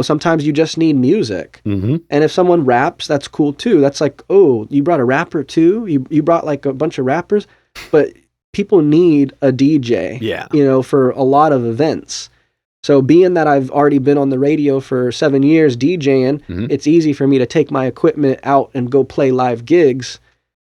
Sometimes you just need music. Mm-hmm. And if someone raps, that's cool too. That's like, oh, you brought a rapper too? You brought like a bunch of rappers? But people need a DJ, Yeah. for a lot of events. So being that I've already been on the radio for 7 years DJing, Mhm. it's easy for me to take my equipment out and go play live gigs,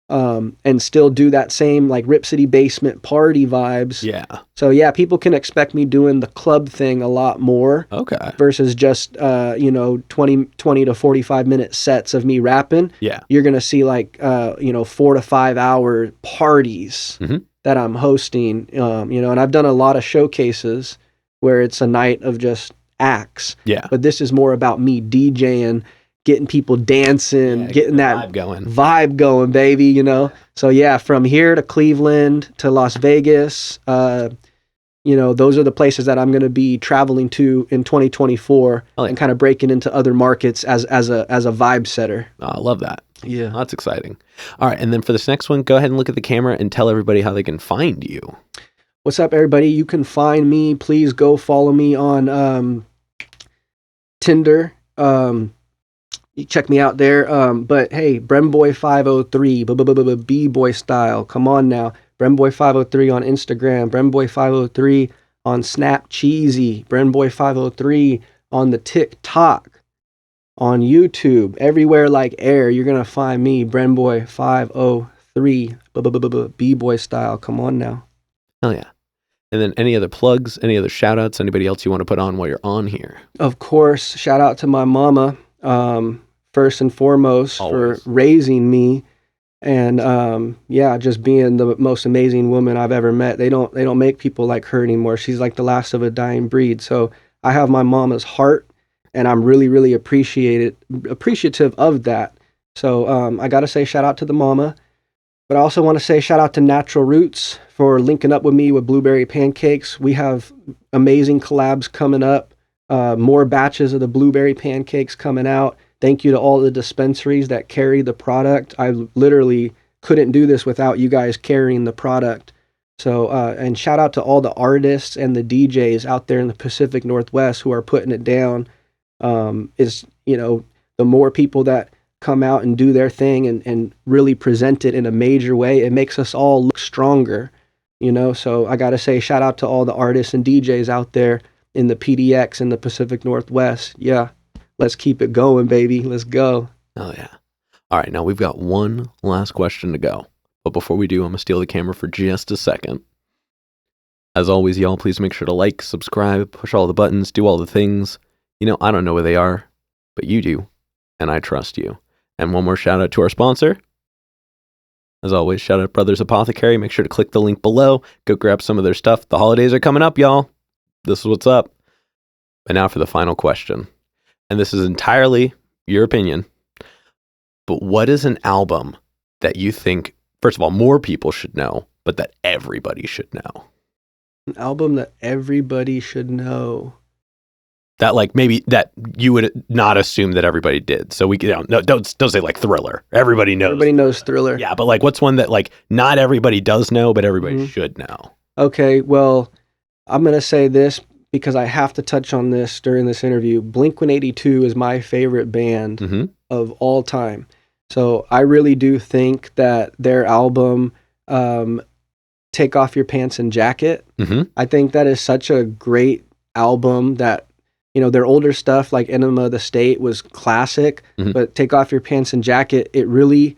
and still do that same like Rip City Basement party vibes. Yeah. So yeah, people can expect me doing the club thing a lot more Okay. versus just 20 to 45 minute sets of me rapping. Yeah. You're gonna see like 4 to 5 hour parties Mhm. that I'm hosting, and I've done a lot of showcases where it's a night of just acts, Yeah. but this is more about me DJing, getting people dancing, Yeah, getting that vibe going. vibe going, baby. So yeah, from here to Cleveland to Las Vegas, those are the places that I'm going to be traveling to in 2024, Oh, yeah. and kind of breaking into other markets as a vibe setter. Oh, I love that. Yeah. That's exciting. All right. And then for this next one, go ahead and look at the camera and tell everybody how they can find you. What's up, everybody? You can find me. Please go follow me on Tinder. You check me out there. But hey, BrenBoy 503, B-boy style. Come on now. BrenBoy 503 on Instagram. BrenBoy 503 on Snap Cheesy. BrenBoy 503 on the TikTok. On YouTube. Everywhere like air, you're going to find me. BrenBoy 503, B-boy style. Come on now. Hell yeah. And then any other plugs, any other shout outs, anybody else you want to put on while you're on here? Of course, shout out to my mama, first and foremost, Always. for raising me, and just being the most amazing woman I've ever met. They don't make people like her anymore. She's like the last of a dying breed. So I have my mama's heart, and I'm really, really appreciative of that. So I gotta say shout out to the mama. But I also want to say shout out to Natural Roots for linking up with me with Blueberry Pancakes. We have amazing collabs coming up, more batches of the Blueberry Pancakes coming out. Thank you to all the dispensaries that carry the product. I literally couldn't do this without you guys carrying the product. So, and shout out to all the artists and the DJs out there in the Pacific Northwest who are putting it down. The more people that come out and do their thing and really present it in a major way, it makes us all look stronger, so I gotta say shout out to all the artists and DJs out there in the PDX in the Pacific Northwest. Yeah, let's keep it going, baby. Let's go. Oh yeah. All right, now we've got one last question to go, but before we do, I'm gonna steal the camera for just a second. As always, y'all, please make sure to like, subscribe, push all the buttons, do all the things. I don't know where they are, but you do, and I trust you. And one more shout out to our sponsor. As always, shout out Brothers Apothecary. Make sure to click the link below. Go grab some of their stuff. The holidays are coming up, y'all. This is what's up. And now for the final question. And this is entirely your opinion. but what is an album that you think, first of all, more people should know, but that everybody should know? An album that everybody should know. That like maybe that you would not assume that everybody did. So we don't say like Thriller. Everybody knows. Everybody knows Thriller. Yeah, but like what's one that like not everybody does know, but everybody should know? Okay, well, I'm going to say this because I have to touch on this during this interview. Blink-182 is my favorite band of all time. So I really do think that their album, Take Off Your Pants and Jacket, I think that is such a great album that, you know, their older stuff like Enema of the State was classic, but Take Off Your Pants and Jacket, it really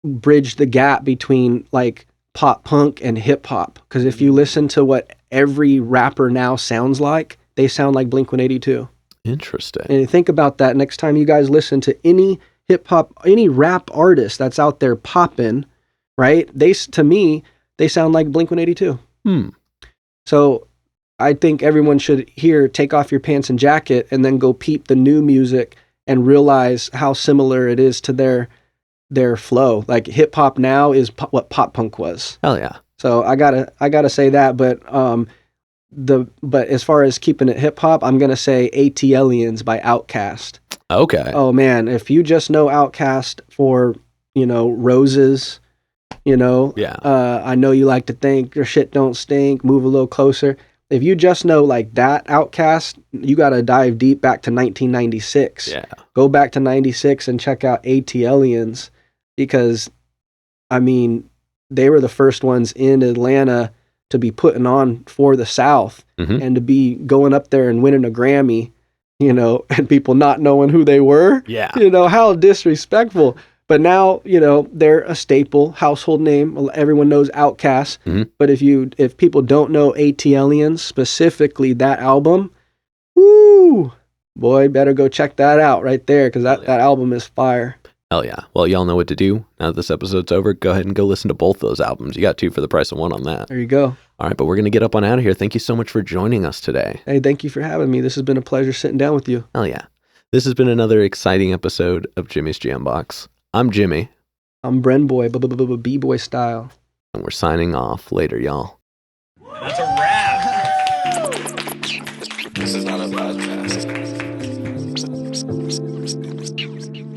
bridged the gap between like pop punk and hip hop. Because if you listen to what every rapper now sounds like, they sound like Blink-182. Interesting. And think about that next time you guys listen to any hip hop, any rap artist that's out there popping, right? To me, they sound like Blink-182. So I think everyone should hear Take Off Your Pants and Jacket and then go peep the new music and realize how similar it is to their flow. Like hip hop now is what pop punk was. Hell yeah. So I gotta say that, but as far as keeping it hip hop, I'm gonna say ATLiens by Outkast. Okay. Oh man, if you just know Outkast for, you know, Roses, you know, I know you like to think your shit don't stink, move a little closer. If you just know like that Outkast, you got to dive deep back to 1996. Yeah. Go back to 96 and check out ATLiens because, I mean, they were the first ones in Atlanta to be putting on for the South and to be going up there and winning a Grammy, you know, and people not knowing who they were. Yeah. You know, how disrespectful. But now, you know, they're a staple, household name. Everyone knows Outkast. But if people don't know ATLiens, specifically that album, woo, boy, better go check that out right there because that album is fire. Hell yeah. Well, y'all know what to do. Now that this episode's over, go ahead and go listen to both those albums. You got 2 for the price of 1 on that. There you go. All right, but we're going to get up on out of here. Thank you so much for joining us today. Hey, thank you for having me. This has been a pleasure sitting down with you. Hell yeah. This has been another exciting episode of Jimmy's Jambox. I'm Jimmy. I'm BrenBoy, B-boy style. And we're signing off. Later, y'all. That's a wrap. This is not a podcast.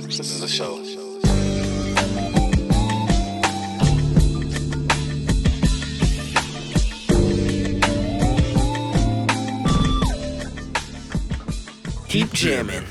This is a show. Keep jamming.